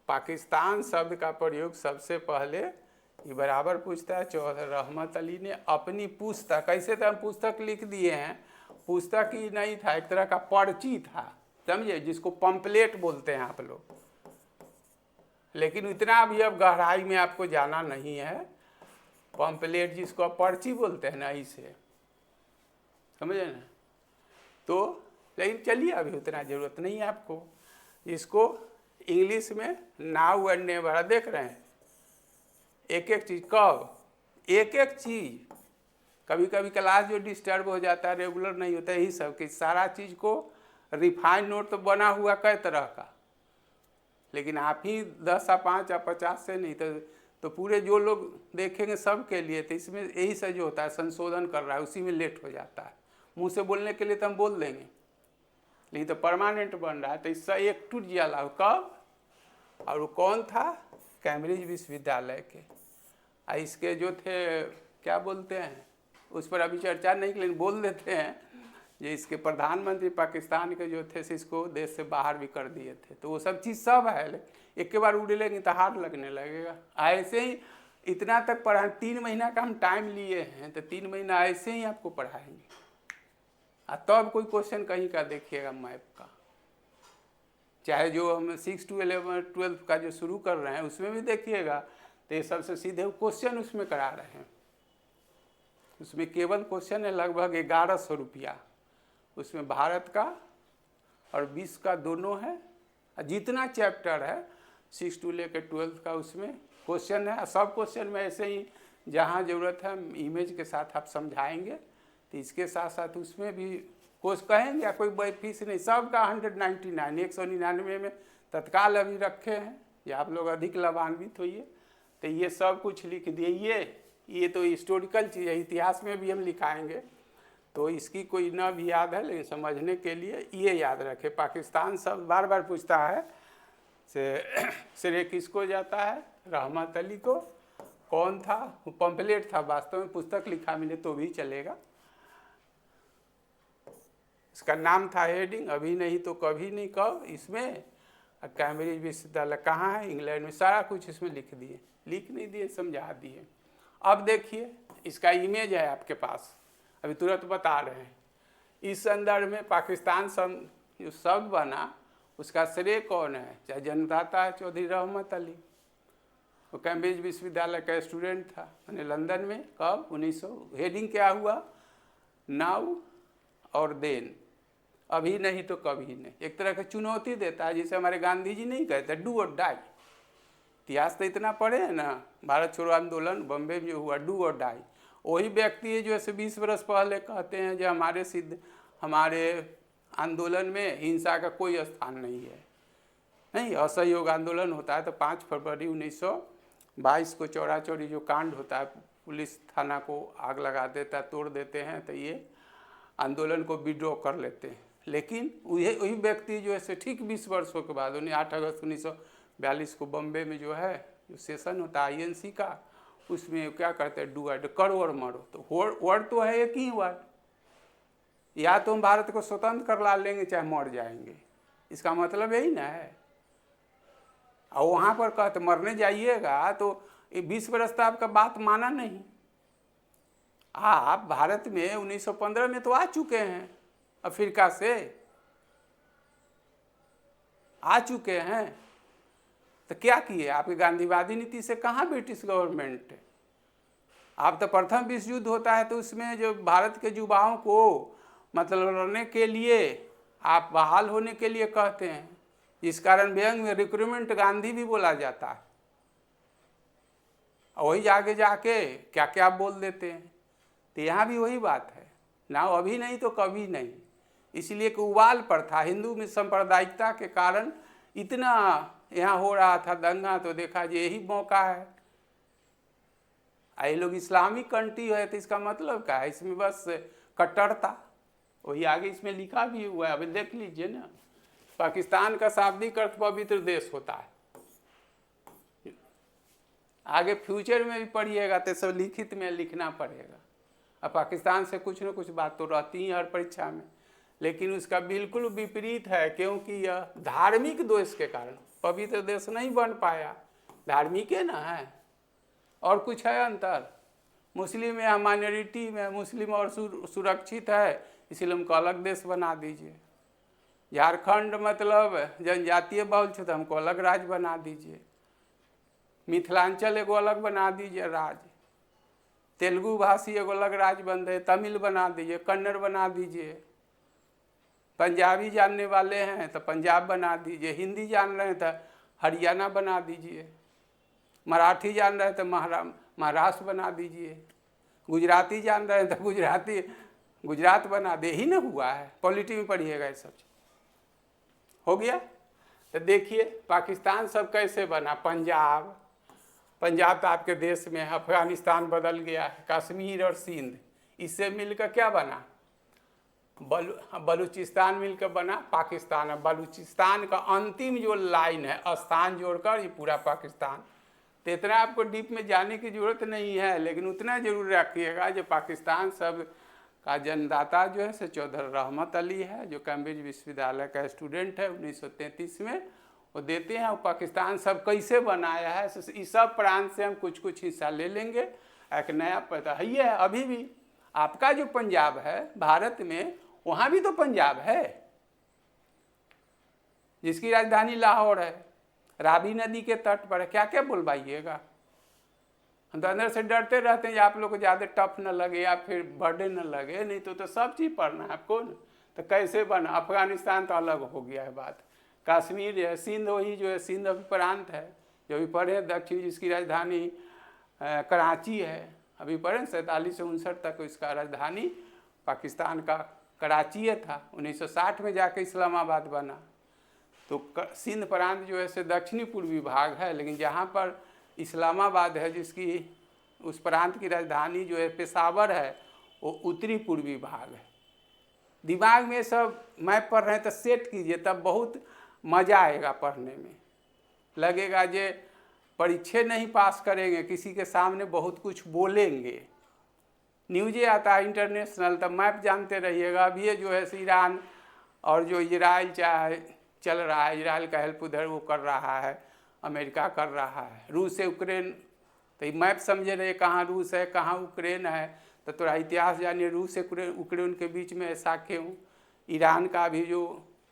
S1: पाकिस्तान शब्द का प्रयोग सबसे पहले ये बराबर पूछता है चौधरी रहमत अली ने अपनी पुस्तक, ऐसे तो हम पुस्तक लिख दिए हैं, पुस्तक ही नहीं था, एक तरह का पर्ची था, समझे, जिसको पंपलेट बोलते हैं आप लोग। लेकिन इतना भी अब गहराई में आपको जाना नहीं है। पंपलेट जिसको आप पर्ची बोलते हैं ना, इसे समझे ना। तो लेकिन चलिए अभी उतना ज़रूरत नहीं है आपको। इसको इंग्लिश में नाउ एंड नेवर देख रहे हैं, एक एक चीज़ कब, एक एक चीज़। कभी कभी क्लास जो डिस्टर्ब हो जाता है, रेगुलर नहीं होता है, यही सब कि सारा चीज़ को रिफाइंड नोट तो बना हुआ कई तरह का, लेकिन आप ही 10 या 5 या 50 से नहीं तो पूरे जो लोग देखेंगे सब के लिए। तो इसमें यही से जो होता है संशोधन कर रहा है, उसी में लेट हो जाता है। मुंह से बोलने के लिए तो हम बोल देंगे, लेकिन तो परमानेंट बन रहा है, तो इससे एक टूट जाला कब, और वो कौन था? कैम्ब्रिज विश्वविद्यालय के। इसके जो थे क्या बोलते हैं, उस पर अभी चर्चा नहीं, लेकिन बोल देते हैं ये इसके प्रधानमंत्री पाकिस्तान के जो थे इसको देश से बाहर भी कर दिए थे। तो वो सब चीज़ सब है, लेकिन एक के बार उड़ लेंगे तो हाथ लगने लगेगा। ऐसे ही इतना तक पढ़ा, 3 महीना का हम टाइम लिए हैं, तो 3 महीना ऐसे ही आपको पढ़ाएंगे। तब कोई क्वेश्चन कहीं का देखिएगा मैप का, चाहे जो हम 6 to 11 12 का जो शुरू कर रहे हैं उसमें भी देखिएगा, तो ये सबसे सीधे क्वेश्चन उसमें करा रहे हैं। उसमें केवल क्वेश्चन है लगभग 1100 रुपया, उसमें भारत का और विश्व का दोनों है। जितना चैप्टर है 6 to लेकर 12 का उसमें क्वेश्चन है। सब क्वेश्चन में ऐसे ही जहाँ ज़रूरत है इमेज के साथ आप समझाएंगे, तो इसके साथ साथ उसमें भी कुछ कहेंगे या कोई फीस नहीं, सबका 199 में तत्काल अभी रखे हैं, या आप लोग अधिक लाभान्वित होइए। तो ये सब कुछ लिख दिए। ये तो हिस्टोरिकल चीज़ है, इतिहास में भी हम लिखाएंगे, तो इसकी कोई न भी याद है, लेकिन समझने के लिए ये याद रखे। पाकिस्तान सब बार बार पूछता है से श्रेय किसको जाता है? रहमत अली को। कौन था? वो पंपलेट था, वास्तव में पुस्तक लिखा मिले तो भी चलेगा। इसका नाम था हेडिंग, अभी नहीं तो कभी नहीं, कब, इसमें। कैम्ब्रिज विश्वविद्यालय कहाँ है? इंग्लैंड में। सारा कुछ इसमें लिख दिए, लिख नहीं दिए, समझा दिए। अब देखिए इसका इमेज है आपके पास, अभी तुरंत बता रहे हैं। इस संदर्भ में पाकिस्तान जो शब्द बना उसका श्रेय कौन है? चाहे जन्मदाता है चौधरी रहमत अली। वो कैम्ब्रिज विश्वविद्यालय का स्टूडेंट था, मैंने लंदन में। कब? 1900। हेडिंग क्या हुआ? नाउ और देन, अभी नहीं तो कभी नहीं। एक तरह की चुनौती देता है, जिसे हमारे गांधी जी नहीं कहते डू और डाई। इतिहास तो इतना पढ़े है ना, भारत छोड़ो आंदोलन बम्बे में हुआ, डू और डाई। वही व्यक्ति है जो ऐसे 20 वर्ष पहले कहते हैं जो हमारे आंदोलन में हिंसा का कोई स्थान नहीं है। नहीं, असहयोग आंदोलन होता है तो 5 फरवरी 1922 को चौरा चौरी जो कांड होता है, पुलिस थाना को आग लगा देता है, तोड़ देते हैं, तो ये आंदोलन को विड्रॉ कर लेते हैं। लेकिन वही व्यक्ति जो है ठीक 20 वर्षों के बाद 8 अगस्त 1942 को बम्बे में जो है जो सेशन होता है INC का, उसमें क्या करते हैं? डू एड, करो और मरो। तो वर्ड तो है एक ही वर्ड, या तो हम भारत को स्वतंत्र करवा लेंगे चाहे मर जाएंगे। इसका मतलब यही ना है। और वहाँ पर कहते मरने जाइएगा तो 20 वर्ष तो आपका बात माना नहीं। आप भारत में 1915 में तो आ चुके हैं, अफ्रीका से आ चुके हैं, तो क्या किए? आपकी गांधीवादी नीति से कहाँ ब्रिटिश गवर्नमेंट? आप तो प्रथम विश्व युद्ध होता है तो उसमें जो भारत के युवाओं को मतलब लड़ने के लिए आप बहाल होने के लिए कहते हैं, इस कारण व्यंग में रिक्रूटमेंट गांधी भी बोला जाता है। वही आगे जाके क्या क्या बोल देते हैं। तो यहाँ भी वही बात है ना, अभी नहीं तो कभी नहीं। इसलिए कि उबाल पर था, हिंदू में सांप्रदायिकता के कारण इतना यहाँ हो रहा था दंगा, तो देखा जी यही मौका है। ये लोग इस्लामिक कंट्री है तो इसका मतलब क्या है? इसमें बस कट्टरता, वही आगे इसमें लिखा भी हुआ है, अभी देख लीजिए ना। पाकिस्तान का शाब्दिक अर्थ पवित्र देश होता है। आगे फ्यूचर में भी पढ़िएगा तो सब लिखित में लिखना पड़ेगा। अब पाकिस्तान से कुछ न कुछ बात तो रहती है हर परीक्षा में, लेकिन उसका बिल्कुल विपरीत है, क्योंकि यह धार्मिक दोष के कारण पवित्र देश नहीं बन पाया। धार्मिक है ना है, और कुछ है अंतर। मुस्लिम या माइनॉरिटी में मुस्लिम और सुरक्षित है, इसलिए हमको अलग देश बना दीजिए। झारखंड मतलब जनजातीय बहुल क्षेत्र, हमको अलग राज्य बना दीजिए। मिथिलांचल एगो अलग बना दीजिए राज्य। तेलुगु भाषी एगो अलग राज्य बन रहे, तमिल बना दीजिए, कन्नड़ बना दीजिए। पंजाबी जानने वाले हैं तो पंजाब बना दीजिए, हिंदी जान रहे हैं तो हरियाणा बना दीजिए, मराठी जान रहे हैं तो महाराष्ट्र बना दीजिए, गुजराती जान रहे हैं तो गुजरात बना दे। ही ना हुआ है, पॉलिटी में पढ़िएगा ये सब हो गया। तो देखिए पाकिस्तान सब कैसे बना। पंजाब तो आपके देश में है, अफगानिस्तान बदल गया है, कश्मीर और सिंध, इससे मिलकर क्या बना? बलूचिस्तान मिलकर बना पाकिस्तान। है बलूचिस्तान का अंतिम जो लाइन है, स्थान जोड़कर ये पूरा पाकिस्तान। तो इतना आपको डीप में जाने की ज़रूरत नहीं है, लेकिन उतना जरूर रखिएगा जो पाकिस्तान शब्द का जन्मदाता जो है चौधरी रहमत अली है, जो कैम्ब्रिज विश्वविद्यालय का स्टूडेंट है 1933 में। वो देते हैं वो पाकिस्तान सब कैसे बनाया है। इस सब प्रांत से हम कुछ कुछ हिस्सा ले लेंगे। एक नया पता है ये है। अभी भी आपका जो पंजाब है भारत में, वहाँ भी तो पंजाब है जिसकी राजधानी लाहौर है, रावी नदी के तट पर है। क्या क्या बोलवाइएगा। हम तो अंदर से डरते रहते हैं आप लोग को ज़्यादा टफ न लगे या फिर बर्डन न लगे, नहीं तो सब चीज़ पढ़ना है आपको न। तो कैसे बना। अफगानिस्तान तो अलग हो गया है बात। कश्मीर है, सिंध वही जो है, सिंध अभी प्रांत है जो अभी पढ़े दक्षिण, जिसकी राजधानी कराची है। अभी पढ़े 47 से 59 तक इसका राजधानी पाकिस्तान का कराची था। 1960 में जाके इस्लामाबाद बना। तो सिंध प्रांत जो है दक्षिणी पूर्वी भाग है, लेकिन जहाँ पर इस्लामाबाद है जिसकी उस प्रांत की राजधानी जो है पेशावर है, वो उत्तरी पूर्वी भाग है। दिमाग में सब मैप पढ़ रहे हैं तो सेट कीजिए, तब बहुत मज़ा आएगा पढ़ने में। लगेगा जे परीक्षा नहीं पास करेंगे, किसी के सामने बहुत कुछ बोलेंगे। न्यूज़े आता है इंटरनेशनल, तब मैप जानते रहिएगा। अभी ये जो है ईरान और जो इजराइल चल रहा है, इजराइल का हेल्प उधर वो कर रहा है, अमेरिका कर रहा है, रूस से यूक्रेन। तो ये मैप समझे रहे कहाँ रूस है कहाँ यूक्रेन है, तो थोड़ा इतिहास जानिए। रूस से यूक्रेन के बीच में ऐसा क्यों। ईरान का भी जो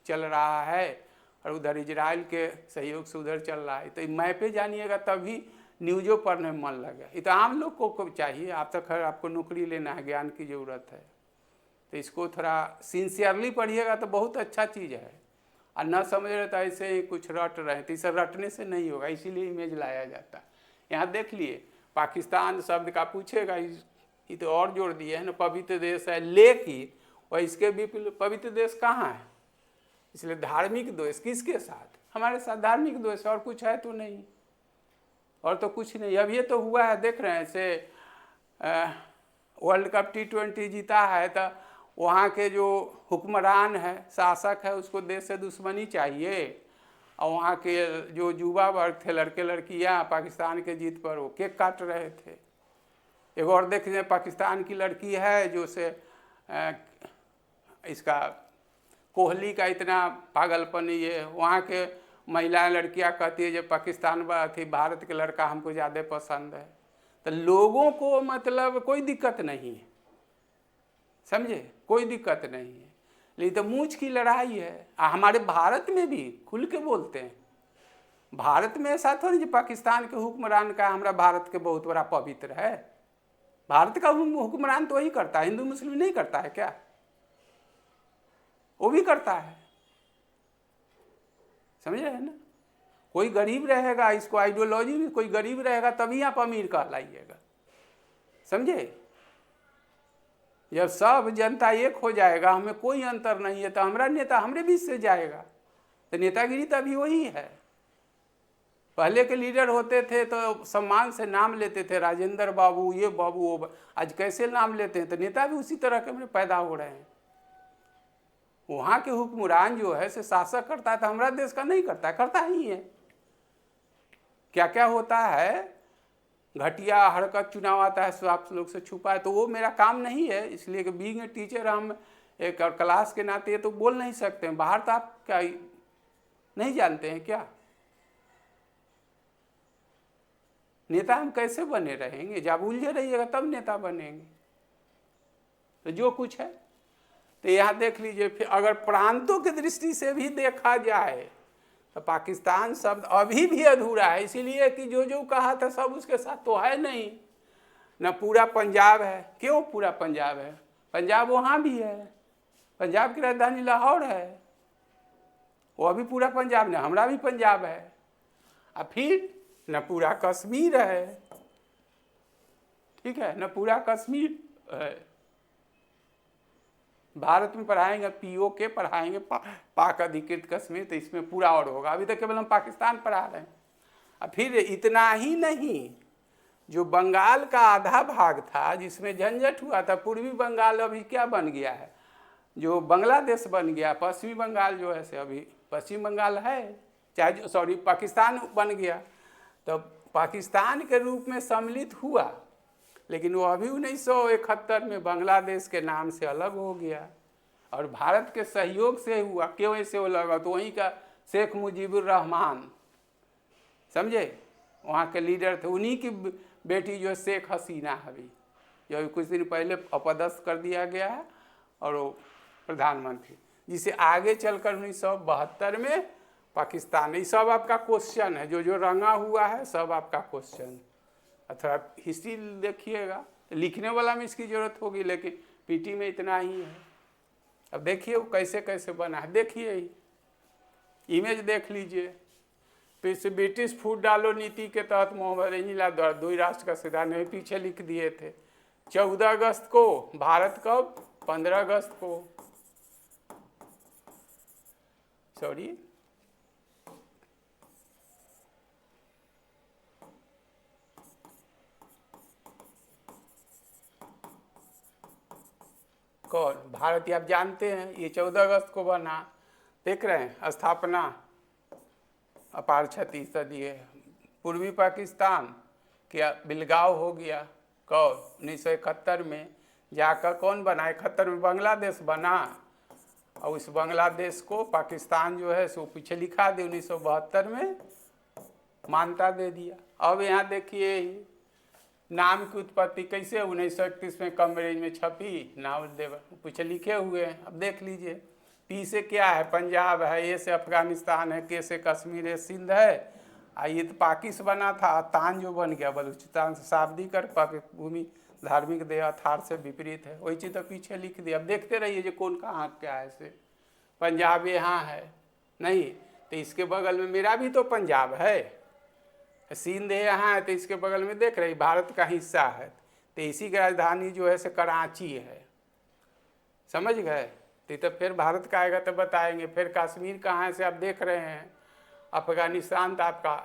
S1: चल रहा है और उधर इजराइल के सहयोग से उधर चल रहा है। तो मैपे जानिएगा तभी न्यूज़ों पढ़ने में मन लगे। ये तो आम लोग को चाहिए। आप तो खैर आपको नौकरी लेना है, ज्ञान की ज़रूरत है, तो इसको थोड़ा सिंसियरली पढ़िएगा तो बहुत अच्छा चीज़ है। और न समझ रहे तो ऐसे ही कुछ रट रहे हैं, तो इसे रटने से नहीं होगा, इसीलिए इमेज लाया जाता है। यहाँ देख लिए पाकिस्तान शब्द का पूछेगा, ये तो और जोड़ दिए है ना, पवित्र देश है, लेकिन और इसके भी पवित्र देश कहाँ है। इसलिए धार्मिक द्वेष किसके साथ, हमारे साथ धार्मिक द्वेष, और कुछ है तो नहीं, और तो कुछ नहीं। अब ये तो हुआ है, देख रहे हैं से वर्ल्ड कप T20 जीता है, तो वहाँ के जो हुक्मरान है, शासक है, उसको देश से दुश्मनी चाहिए। और वहाँ के जो युवा वर्ग थे, लड़के लड़कियाँ, पाकिस्तान के जीत पर वो केक काट रहे थे। एक और देख रहे पाकिस्तान की लड़की है जो से इसका कोहली का इतना पागलपन ये, वहाँ के महिलाएं लड़कियां कहती है जब पाकिस्तान थी भारत के लड़का हमको ज़्यादा पसंद है। तो लोगों को मतलब कोई दिक्कत नहीं है, समझे, कोई दिक्कत नहीं है। लेकिन तो मूंछ की लड़ाई है। हमारे भारत में भी खुल के बोलते हैं। भारत में ऐसा थोड़ी जो पाकिस्तान के हुक्मरान का हमारा भारत के बहुत बड़ा पवित्र है। भारत का हुक्मरान तो वही करता है, हिंदू मुस्लिम नहीं करता है क्या, वो भी करता है, समझ रहे हैं ना। कोई गरीब रहेगा, इसको आइडियोलॉजी में कोई गरीब रहेगा तभी आप अमीर कहलाइएगा, समझे। जब सब जनता एक हो जाएगा, हमें कोई अंतर नहीं है, तो हमारा नेता हमारे बीच से जाएगा। तो नेतागिरी तो अभी वही है। पहले के लीडर होते थे तो सम्मान से नाम लेते थे, राजेंद्र बाबू, ये बाबू वो। आज कैसे नाम लेते हैं, तो नेता भी उसी तरह के पैदा हो रहे हैं। वहाँ के हुक्मरान जो है से शासक करता है, तो हमारा देश का नहीं करता है, करता ही है। क्या क्या होता है, घटिया हरकत चुनाव आता है, आप लोग से छुपा है, तो वो मेरा काम नहीं है। इसलिए कि बीइंग ए टीचर हम एक क्लास के नाते तो बोल नहीं सकते हैं। बाहर तो आप क्या नहीं जानते हैं क्या, नेता हम कैसे बने रहेंगे। जब उलझे रहिएगा तब नेता बनेंगे। तो जो कुछ है तो यहाँ देख लीजिए। फिर अगर प्रांतों की दृष्टि से भी देखा जाए तो पाकिस्तान शब्द अभी भी अधूरा है, इसीलिए कि जो जो कहा था सब उसके साथ तो है नहीं। न पूरा पंजाब है। क्यों पूरा पंजाब है, पंजाब वहाँ भी है, पंजाब की राजधानी लाहौर है, वो अभी पूरा पंजाब, न हमारा भी पंजाब है। और फिर न पूरा कश्मीर है, ठीक है, न पूरा कश्मीर है। भारत में पढ़ाएंगे POK पढ़ाएंगे, पाक अधिकृत कश्मीर, तो इसमें पूरा और होगा। अभी तक केवल हम पाकिस्तान पढ़ा रहे हैं। और फिर इतना ही नहीं, जो बंगाल का आधा भाग था जिसमें झंझट हुआ था, पूर्वी बंगाल अभी क्या बन गया है, जो बांग्लादेश बन गया, पश्चिमी बंगाल जो है से अभी पश्चिम बंगाल है, चाहे सॉरी पाकिस्तान बन गया, तो पाकिस्तान के रूप में सम्मिलित हुआ, लेकिन वो अभी 1971 में बांग्लादेश के नाम से अलग हो गया और भारत के सहयोग से हुआ। क्यों ऐसे वो लगा, तो वहीं का शेख मुजीबुर रहमान, समझे, वहाँ के लीडर थे, उन्हीं की बेटी जो शेख हसीना अभी जो कुछ दिन पहले अपदस्थ कर दिया गया है और वो प्रधानमंत्री, जिसे आगे चलकर 1972 में पाकिस्तान, ये सब आपका क्वेश्चन है, जो जो रंगा हुआ है सब आपका क्वेश्चन। थोड़ा हिस्ट्री देखिएगा, लिखने वाला में इसकी ज़रूरत होगी, लेकिन पीटी में इतना ही है। अब देखिए वो कैसे कैसे बना है, देखिए इमेज देख लीजिए। फिर से ब्रिटिश फूड डालो नीति के तहत मोहम्मद अली द्वारा 2 राष्ट्र का सिद्धांत पीछे लिख दिए थे। 14 अगस्त को, भारत कब, 15 अगस्त को, सॉरी कौन, भारत ये आप जानते हैं, ये 14 अगस्त को बना, देख रहे हैं, स्थापना अपार क्षति सदी है। पूर्वी पाकिस्तान क्या बिलगाव हो गया कब, 1971 में जाकर कौन बना, 71 में बांग्लादेश बना, और उस बांग्लादेश को पाकिस्तान जो है सो पीछे लिखा दे, 1972 में मान्यता दे दिया। अब यहाँ देखिए नाम की उत्पत्ति कैसे 1931 में कम्बरेज में छपी, नाम देवर पीछे लिखे हुए हैं। अब देख लीजिए, पी से क्या है, पंजाब है, ए से अफगानिस्तान है, के से कश्मीर है, सिंध है, ये तो पाकिस बना था, तान जो बन गया बलूचिस्तान से शाब्दिक और भूमि धार्मिक देहाथार से विपरीत है, वही चीज़ तो पीछे लिख दिया। अब देखते रहिए जो कौन कहाँ क्या है से, पंजाब यहाँ है नहीं, तो इसके बगल में मेरा भी तो पंजाब है, सिंध यहाँ है, तो इसके बगल में देख रही भारत का हिस्सा है, तो इसी की राजधानी जो है से कराची है, समझ गए। तो फिर भारत का आएगा तो बताएंगे। फिर कश्मीर कहाँ है से आप देख रहे हैं, अफगानिस्तान तो आपका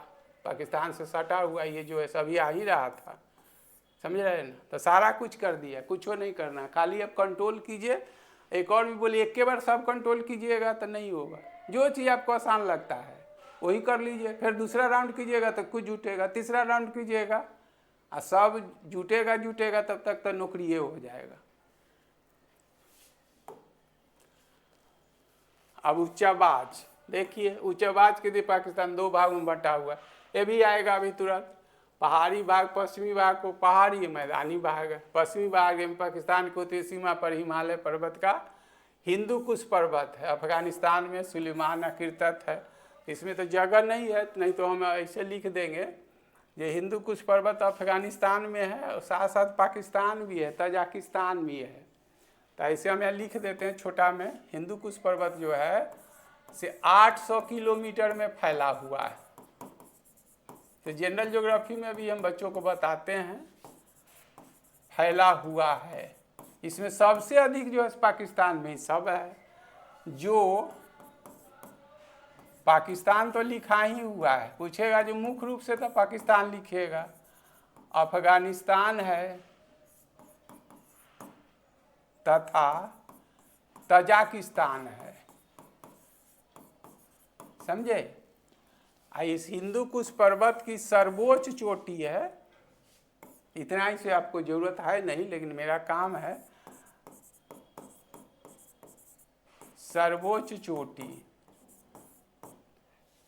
S1: पाकिस्तान से सटा हुआ, ये जो है सभी आ ही रहा था, समझ रहे हैं ना। तो सारा कुछ कर दिया, कुछ नहीं करना, खाली अब कंट्रोल कीजिए। एक और भी बोलिए, एक के बार सब कंट्रोल कीजिएगा तो नहीं होगा, जो चीज़ आपको आसान लगता है वही कर लीजिए। फिर दूसरा राउंड कीजिएगा तो कुछ जुटेगा, तीसरा राउंड कीजिएगा और सब जुटेगा जुटेगा, तब तक तो नौकरी ये हो जाएगा। अब उच्चाबाज देखिए, उच्चाबाज के लिए पाकिस्तान 2 भाग में बंटा हुआ है, ये भी आएगा अभी तुरंत। पहाड़ी भाग, पश्चिमी भाग को पहाड़ी, मैदानी भाग है। पश्चिमी भाग में पाकिस्तान की उत्तरी सीमा पर हिमालय पर्वत का हिंदू कुश पर्वत है, अफगानिस्तान में सुलेमान अकीर्तत है। इसमें तो जगह नहीं है, नहीं तो हम ऐसे लिख देंगे, ये हिंदू कुश पर्वत अफगानिस्तान में है और साथ साथ पाकिस्तान भी है, तजाकिस्तान भी है, तो ऐसे हम यहाँ लिख देते हैं छोटा में। हिंदू कुश पर्वत जो है से 800 किलोमीटर में फैला हुआ है। तो जनरल ज्योग्राफी में भी हम बच्चों को बताते हैं, फैला हुआ है। इसमें सबसे अधिक जो है पाकिस्तान में सब है, जो पाकिस्तान तो लिखा ही हुआ है, पूछेगा जो मुख्य रूप से तो पाकिस्तान लिखेगा, अफगानिस्तान है तथा तजाकिस्तान है, समझे। इस हिंदू कुश पर्वत की सर्वोच्च चोटी है, इतना ही से आपको जरूरत है नहीं, लेकिन मेरा काम है, सर्वोच्च चोटी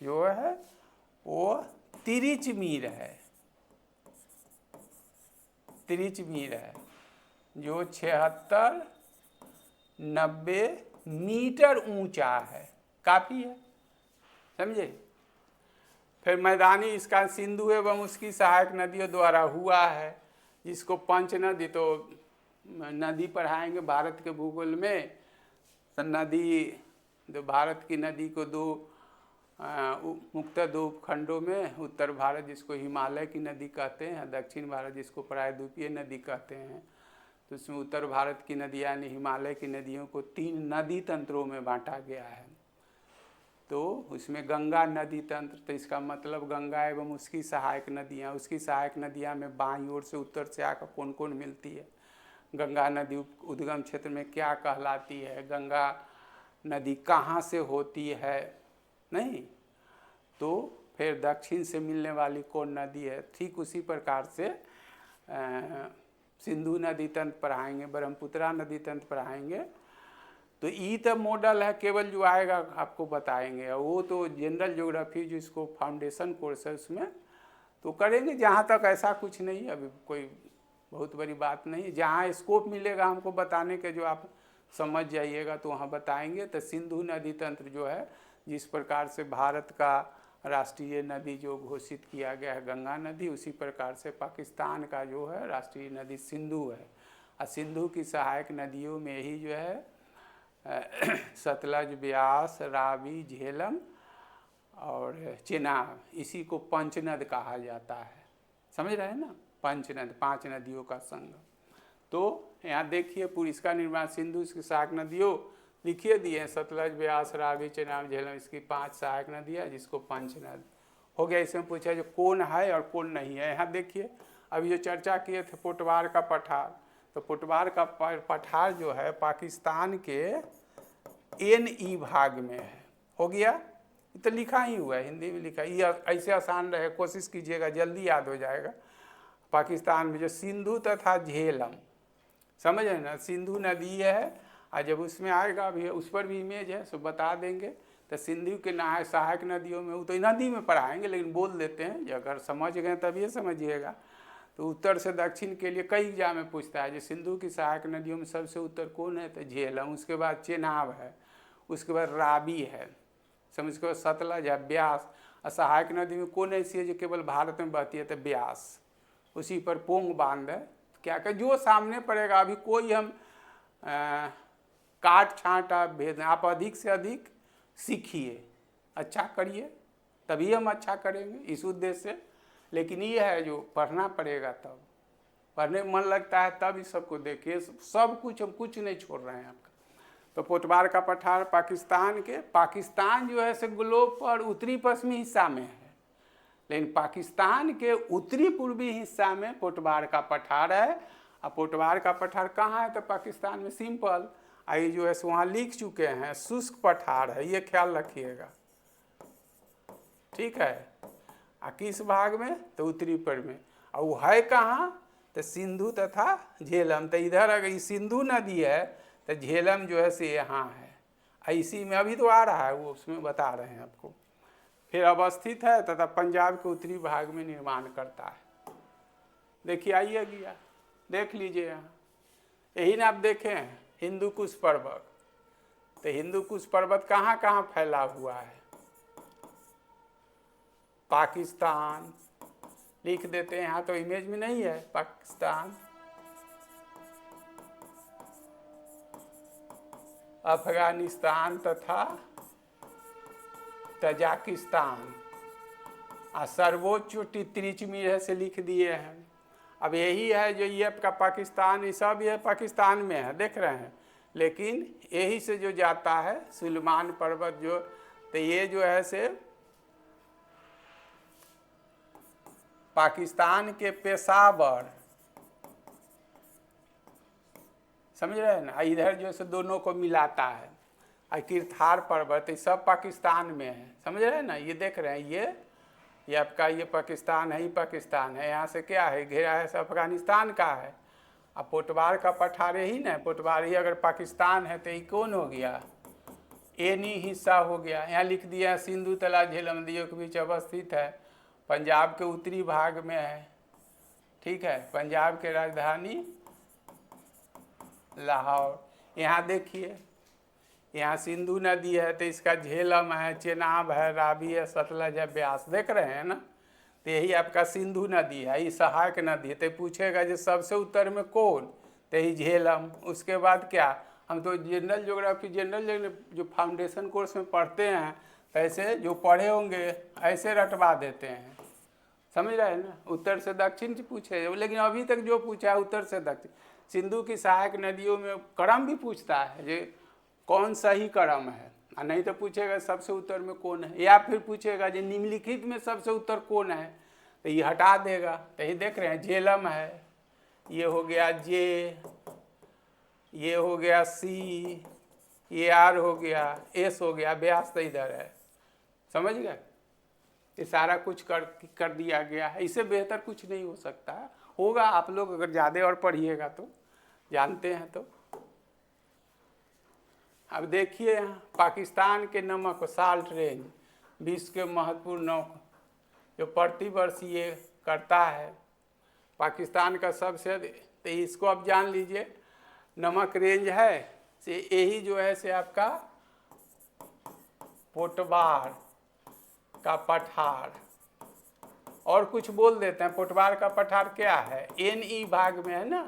S1: जो है वो तिरिचमीर है, तिरिचमीर है, जो 76-90 मीटर ऊंचा है, काफ़ी है, समझे। फिर मैदानी इसका सिंधु एवं उसकी सहायक नदियों द्वारा हुआ है, जिसको पंच नदी, तो नदी पढ़ाएंगे भारत के भूगोल में। तो नदी, तो भारत की नदी को 2 मुख्य 2 उपखंडों में, उत्तर भारत जिसको हिमालय की नदी कहते हैं, दक्षिण भारत जिसको प्रायद्वीपीय नदी कहते हैं। तो उसमें उत्तर भारत की नदी यानी हिमालय की नदियों को 3 नदी तंत्रों में बांटा गया है। तो उसमें गंगा नदी तंत्र, तो इसका मतलब गंगा एवं उसकी सहायक नदियाँ, उसकी सहायक नदियाँ में बाईं ओर से उत्तर से आकर कौन कौन मिलती है, गंगा नदी उद्गम क्षेत्र में क्या कहलाती है, गंगा नदी कहाँ से होती है, नहीं तो फिर दक्षिण से मिलने वाली कौन नदी है। ठीक उसी प्रकार से सिंधु नदी तंत्र पढ़ाएंगे, ब्रह्मपुत्रा नदी तंत्र पढ़ाएंगे। तो ई तो मॉडल है, केवल जो आएगा आपको बताएंगे, और वो तो जनरल ज्योग्राफी जिसको फाउंडेशन कोर्स है उसमें तो करेंगे। जहाँ तक ऐसा कुछ नहीं, अभी कोई बहुत बड़ी बात नहीं, जहाँ स्कोप मिलेगा हमको बताने के जो आप समझ जाइएगा तो वहाँ बताएंगे। तो सिंधु नदी तंत्र जो है, जिस प्रकार से भारत का राष्ट्रीय नदी जो घोषित किया गया है गंगा नदी, उसी प्रकार से पाकिस्तान का जो है राष्ट्रीय नदी सिंधु है। और सिंधु की सहायक नदियों में ही जो है सतलज, ब्यास, रावी, झेलम और चेनाब, इसी को पंचनद कहा जाता है। समझ रहे हैं ना, पंचनद, 5 नदियों का संगम। तो यहाँ देखिए पूरी इसका निर्माण सिंधु की सहायक नदियों लिखिए दिए हैं, सतलज, ब्यास, रावी, चेनाब, झेलम, इसकी 5 सहायक नदियाँ है जिसको पंचनद हो गया। इसमें पूछा जो कौन है और कौन नहीं है। यहाँ देखिए अभी जो चर्चा किए थे पोटवार का पठार, तो पोटवार का पठार जो है पाकिस्तान के NE भाग में है। हो गया, तो लिखा ही हुआ है, हिंदी में लिखा है, ये ऐसे आसान रहे, कोशिश कीजिएगा जल्दी याद हो जाएगा। पाकिस्तान में जो सिंधु तथा झेलम, समझ रहे ना, सिंधु नदी है, और जब उसमें आएगा अभी उस पर भी इमेज है सो बता देंगे। तो सिंधु के नहाय सहायक नदियों में, वो तो नदी में पढ़ाएंगे लेकिन बोल देते हैं, अगर समझ गए तभी समझिएगा। तो उत्तर से दक्षिण के लिए कई एग्जाम में पूछता है, जो सिंधु की सहायक नदियों में सबसे उत्तर कौन है, तो झेलम, उसके बाद चेनाब है, उसके बाद रावी है, समझ के बाद सतलज है, ब्यास, और सहायक नदी में कौन ऐसी है जो केवल भारत में बहती है, तो ब्यास, उसी पर पोंग बांध है। क्या क्या जो सामने पड़ेगा, अभी कोई हम काट छाँट भेद, आप अधिक से अधिक सीखिए, अच्छा करिए, तभी हम अच्छा करेंगे इस उद्देश्य से। लेकिन ये है जो पढ़ना पड़ेगा, तब पढ़ने में मन लगता है, तब इस सबको देखिए, सब कुछ हम कुछ नहीं छोड़ रहे हैं आपका। तो पोटवार का पठार पाकिस्तान के, पाकिस्तान जो है से ग्लोब पर उत्तरी पश्चिमी हिस्सा में है, लेकिन पाकिस्तान के उत्तरी पूर्वी हिस्सा में पोटवार का पठार है। और पोटवार का पठार कहाँ है, तो पाकिस्तान में, सिंपल, आई जो है वहाँ लिख चुके हैं, शुष्क पठार है, ये ख्याल रखिएगा, ठीक है। और किस भाग में, तो उत्तरी पर में, और वो है कहाँ, तो सिंधु तथा झेलम। तो इधर अगर सिंधु नदी है तो झेलम जो है से यहाँ है, इसी में अभी तो आ रहा है, वो उसमें बता रहे हैं आपको। फिर अवस्थित है तथा पंजाब के उत्तरी भाग में निर्माण करता है। देखिए आइए गया, देख लीजिए यहाँ, यही ना आप देखें हिंदू कुश पर्वत। तो हिंदू कुश पर्वत कहाँ कहाँ फैला हुआ है, पाकिस्तान लिख देते हैं, यहाँ तो इमेज में नहीं है, पाकिस्तान, अफगानिस्तान तथा तजाकिस्तान, और सर्वोच्च चोटी त्रिचमीर से लिख दिए हैं। अब यही है जो ये आपका पाकिस्तान, ये सब ये पाकिस्तान में है, देख रहे हैं, लेकिन यही से जो जाता है सुलेमान पर्वत जो, तो ये जो है से पाकिस्तान के पेशावर, समझ रहे हैं ना, इधर जो है दोनों को मिलाता है। और किरथार पर्वत, ये सब पाकिस्तान में है, समझ रहे हैं ना, ये देख रहे हैं, ये आपका ये पाकिस्तान है, ही पाकिस्तान है, यहाँ से क्या है घेरा है, सब अफगानिस्तान का है। अब पोटवार का पठार ही ना, पोटवार ही अगर पाकिस्तान है तो ये कौन हो गया, एनी हिस्सा हो गया। यहाँ लिख दिया सिंधु तला झेलम नदियों के बीच अवस्थित है, पंजाब के उत्तरी भाग में है, ठीक है, पंजाब के राजधानी लाहौर। यहाँ देखिए यहाँ सिंधु नदी है तो इसका झेलम है, चेनाब है, रावी है, सतलज है, ब्यास, देख रहे हैं ना। तो यही आपका सिंधु नदी है, ये सहायक नदी है। तो पूछेगा जो सबसे उत्तर में कौन, तो यही झेलम। उसके बाद क्या, हम तो जनरल ज्योग्राफी, जनरल जो फाउंडेशन कोर्स में पढ़ते हैं, ऐसे जो पढ़े होंगे ऐसे रटवा देते हैं, समझ रहे हैं ना। उत्तर से दक्षिण से पूछे, लेकिन अभी तक जो पूछा है उत्तर से दक्षिण। सिंधु की सहायक नदियों में क्रम भी पूछता है, जो कौन सही क्रम है, और नहीं तो पूछेगा सबसे उत्तर में कौन है, या फिर पूछेगा जो निम्नलिखित में सबसे उत्तर कौन है, तो ये हटा देगा। तो ये देख रहे हैं झेलम है, ये हो गया जे, ये हो गया सी, ये आर हो गया, एस हो गया, व्यास तो इधर है। समझ गए? ये सारा कुछ कर दिया गया है। इससे बेहतर कुछ नहीं हो सकता है। होगा, आप लोग अगर ज़्यादा और पढ़िएगा तो जानते हैं। तो अब देखिए यहाँ पाकिस्तान के नमक साल्ट रेंज विश्व के महत्वपूर्ण नमक जो प्रतिवर्ष ये करता है, पाकिस्तान का सबसे अधिक। तो इसको अब जान लीजिए, नमक रेंज है से यही जो है से आपका पोटबार का पठार, और कुछ बोल देते हैं। पोटबार का पठार क्या है? NE भाग में है ना,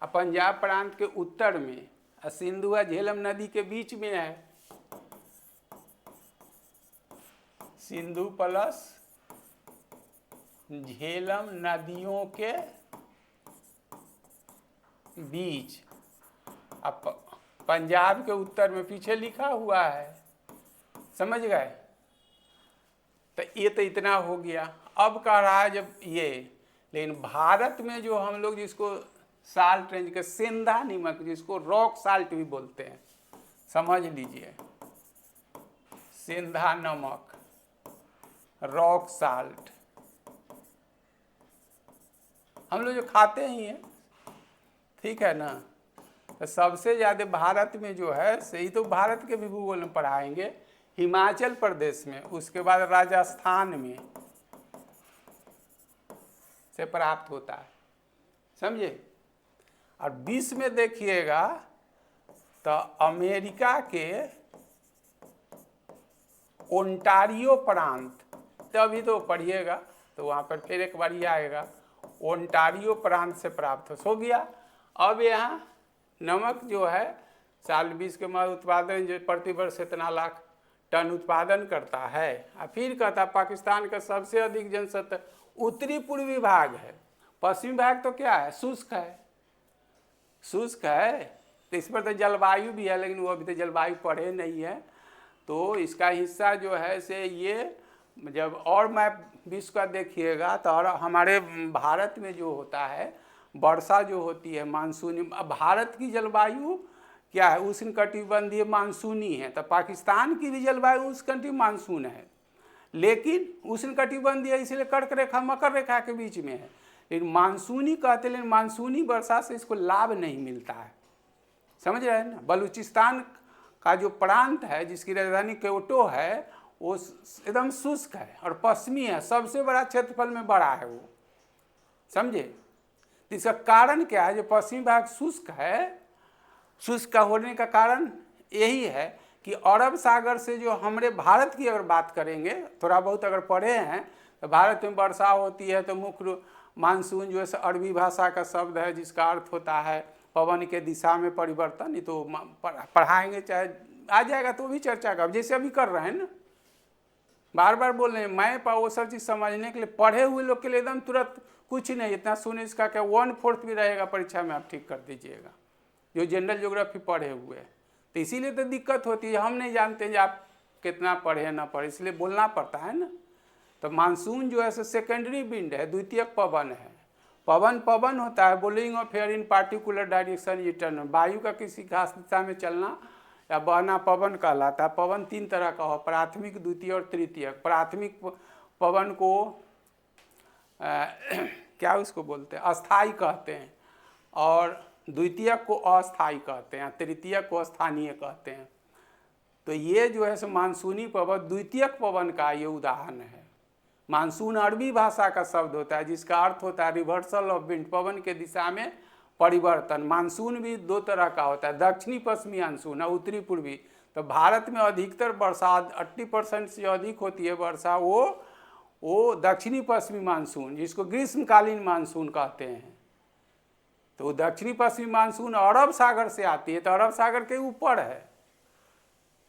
S1: पंजाब प्रांत के उत्तर में, सिंधु और झेलम नदी के बीच में है। सिंधु प्लस झेलम नदियों के बीच, अब पंजाब के उत्तर में पीछे लिखा हुआ है। समझ गए? तो ये तो इतना हो गया। अब कह रहा है जब ये, लेकिन भारत में जो हम लोग जिसको साल्ट रेंज के सेंधा नमक, जिसको रॉक साल्ट भी बोलते हैं, समझ लीजिए, सेंधा नमक, रॉक साल्ट, हम लोग जो खाते ही हैं, ठीक है ना। तो सबसे ज़्यादा भारत में जो है सही, तो भारत के भी भूगोल में पढ़ाएंगे, हिमाचल प्रदेश में, उसके बाद राजस्थान में से प्राप्त होता है। समझे? और विश्व में देखिएगा तो अमेरिका के ओंटारियो प्रांत, तो अभी तो पढ़िएगा तो वहाँ पर फिर एक बार ही आएगा, ओंटारियो प्रांत से प्राप्त हो गया। अब यहाँ नमक जो है साल 20 के मध्य उत्पादन जो प्रतिवर्ष इतना लाख टन उत्पादन करता है। और फिर कहता पाकिस्तान का सबसे अधिक जनसंख्या उत्तरी पूर्वी भाग है, पश्चिमी भाग तो क्या है? शुष्क है। शुष्क है तो इस पर तो जलवायु भी है, लेकिन वो अभी तो जलवायु पढ़े नहीं है। तो इसका हिस्सा जो है से ये, जब और मैप विश्व का देखिएगा तो और हमारे भारत में जो होता है, वर्षा जो होती है मानसूनी। अब भारत की जलवायु क्या है? उष्णकटिबंधीय मानसूनी है। तो पाकिस्तान की भी जलवायु उष्णकटिबंधीय मानसून है, लेकिन उष्णकटिबंधीय इसलिए कर्क रेखा मकर रेखा के बीच में है। लेकिन मानसूनी कहते हैं, लेकिन मानसूनी वर्षा से इसको लाभ नहीं मिलता है। समझ रहे हैं ना? बलूचिस्तान का जो प्रांत है जिसकी राजधानी क्योटो है, वो एकदम शुष्क है और पश्चिमी है, सबसे बड़ा क्षेत्रफल में बड़ा है वो। समझे? इसका कारण क्या है? जो पश्चिमी भाग शुष्क है, शुष्क का होने का कारण यही है कि अरब सागर से जो हमारे भारत की अगर बात करेंगे, थोड़ा बहुत अगर पढ़े हैं तो भारत में वर्षा होती है तो मुख्य मानसून जो है अरबी भाषा का शब्द है जिसका अर्थ होता है पवन के दिशा में परिवर्तन। ये तो पढ़ाएंगे, चाहे आ जाएगा तो भी चर्चा का, जैसे अभी कर रहे हैं ना, बार बार बोल रहे हैं। मैप और वो सब चीज़ समझने के लिए पढ़े हुए लोग के लिए एकदम तुरंत कुछ नहीं, इतना सुने इसका क्या 1/4 भी रहेगा परीक्षा में, आप ठीक कर दीजिएगा जो जनरल ज्योग्राफी पढ़े हुए हैं। तो इसीलिए तो दिक्कत होती है, हम नहीं जानते हैं आप कितना पढ़े ना पढ़े, इसलिए बोलना पड़ता है ना। तो मानसून जो है सेकेंडरी विंड है, द्वितीयक पवन है। पवन होता है blowing of air in particular direction return, वायु का किसी खास दिशा में चलना या बहना पवन कहलाता है। पवन 3 तरह का हो, प्राथमिक, द्वितीय और तृतीयक। प्राथमिक पवन को क्या उसको बोलते हैं? अस्थाई कहते हैं, और द्वितीयक को अस्थाई कहते हैं, तृतीयक को स्थानीय कहते हैं। तो ये जो है मानसूनी पवन द्वितीयक पवन का ये उदाहरण है। मानसून अरबी भाषा का शब्द होता है जिसका अर्थ होता है रिवर्सल ऑफ विंड, पवन के दिशा में परिवर्तन। मानसून भी 2 तरह का होता है, दक्षिणी पश्चिमी मानसून और उत्तरी पूर्वी। तो भारत में अधिकतर वर्षा 80% से अधिक होती है वर्षा, वो दक्षिणी पश्चिमी मानसून जिसको ग्रीष्मकालीन मानसून कहते हैं। तो दक्षिणी पश्चिमी मानसून अरब सागर से आती है, तो अरब सागर के ऊपर है,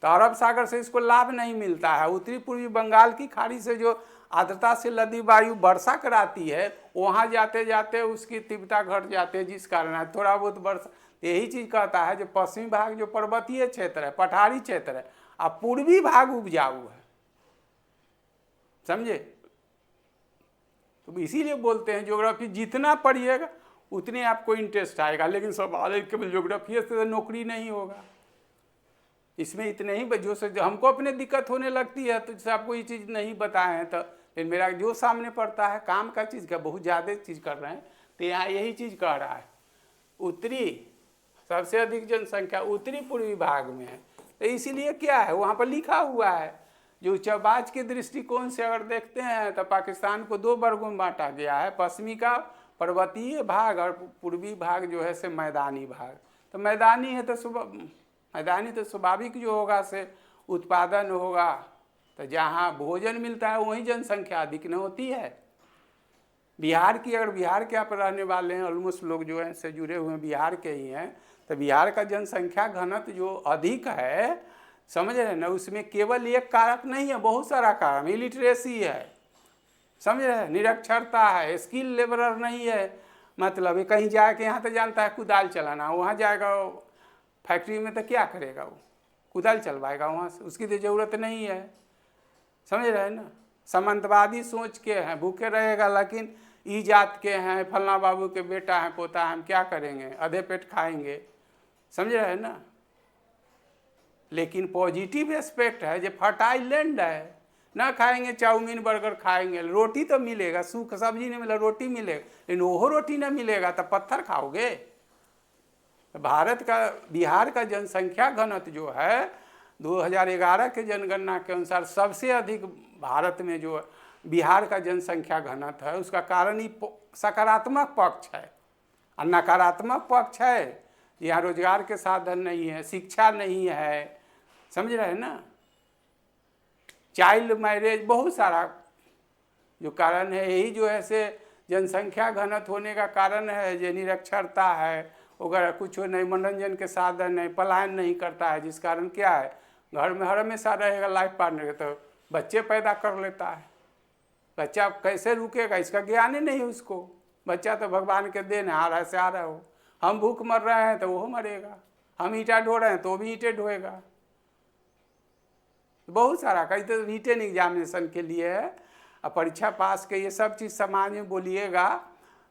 S1: तो अरब सागर से इसको लाभ नहीं मिलता है। उत्तरी पूर्वी बंगाल की खाड़ी से जो आर्द्रता से लदी वायु वर्षा कराती है, वहाँ जाते जाते उसकी तीव्रता घट जाती है, जिस कारण थोड़ा बहुत वर्षा। यही चीज़ कहता है जो पश्चिमी भाग जो पर्वतीय क्षेत्र है, पठारी क्षेत्र है, और पूर्वी भाग उपजाऊ है। समझे? तो इसीलिए बोलते हैं ज्योग्राफी जितना पढ़िएगा उतने आपको इंटरेस्ट आएगा। लेकिन सवाल है केवल ज्योग्राफी से तो नौकरी नहीं होगा, इसमें इतने ही जो से हमको अपने दिक्कत होने लगती है तो जैसे आपको ये चीज़ नहीं बताए हैं, तो लेकिन मेरा जो सामने पड़ता है काम का चीज़ का बहुत ज़्यादा चीज़ कर रहे हैं, तो यहाँ यही चीज़ कह रहा है उत्तरी सबसे अधिक जनसंख्या उत्तरी पूर्वी भाग में है। तो इसीलिए क्या है वहाँ पर लिखा हुआ है, जो उच्चाबाज के दृष्टिकोण से अगर देखते हैं तो पाकिस्तान को 2 वर्गों में बांटा गया है, पश्चिमी का पर्वतीय भाग और पूर्वी भाग जो है से मैदानी भाग। तो मैदानी है तो मैदानी तो स्वाभाविक जो होगा से उत्पादन होगा, तो जहाँ भोजन मिलता है वहीं जनसंख्या अधिक न होती है। बिहार की अगर बिहार के आप रहने वाले हैं, ऑलमोस्ट लोग जो हैं से जुड़े हुए हैं बिहार के ही हैं, तो बिहार का जनसंख्या घनत्व जो अधिक है, समझ रहे हैं ना, उसमें केवल एक कारक नहीं है, बहुत सारा कारक, इलिटरेसी है, समझ रहे हैं, निरक्षरता है, स्किल लेबरर नहीं है, मतलब कहीं जाके यहाँ तो जानता है कुदाल चलाना, वहाँ जाएगा फैक्ट्री में तो क्या करेगा, वो कुदाल चलवाएगा वहाँ से, उसकी तो ज़रूरत नहीं है, समझ रहे हैं ना। सामंतवादी सोच के हैं, भूखे रहेगा, लेकिन ई जात के हैं, फलना बाबू के बेटा हैं पोता है, हम क्या करेंगे, आधे पेट खाएंगे, समझ रहे हैं ना। लेकिन पॉजिटिव एस्पेक्ट है जो फर्टाइल लैंड है, ना खाएंगे चाउमीन बर्गर खाएंगे, रोटी तो मिलेगा, सूख सब्जी नहीं मिलेगा, रोटी मिलेगा, लेकिन वो रोटी ना मिलेगा तो पत्थर खाओगे। भारत का बिहार का जनसंख्या घनत्व जो है 2011 के जनगणना के अनुसार सबसे अधिक भारत में जो बिहार का जनसंख्या घनत्व है, उसका कारण ही सकारात्मक पक्ष है। और नकारात्मक पक्ष है यहाँ रोजगार के साधन नहीं है, शिक्षा नहीं है, समझ रहे हैं ना, चाइल्ड मैरिज, बहुत सारा जो कारण है, यही जो है से जनसंख्या घनत्व होने का कारण है। जो निरक्षरता है वगैरह, कुछ नहीं, मनोरंजन के साधन नहीं, पलायन नहीं करता है, जिस कारण क्या है घर में हर हमेशा रहेगा लाइफ पार्टनर, तो बच्चे पैदा कर लेता है। बच्चा कैसे रुकेगा, इसका ज्ञान ही नहीं उसको, बच्चा तो भगवान के देन है, आ रहा से आ रहा हो, हम भूख मर रहे हैं तो वो मरेगा, हम ईंटा ढो रहे हैं तो भी ईंटें ढोएगा। बहुत सारा कई तो रिटन एग्जामिनेशन के लिए है, और परीक्षा पास के ये सब चीज़ समाज में बोलिएगा,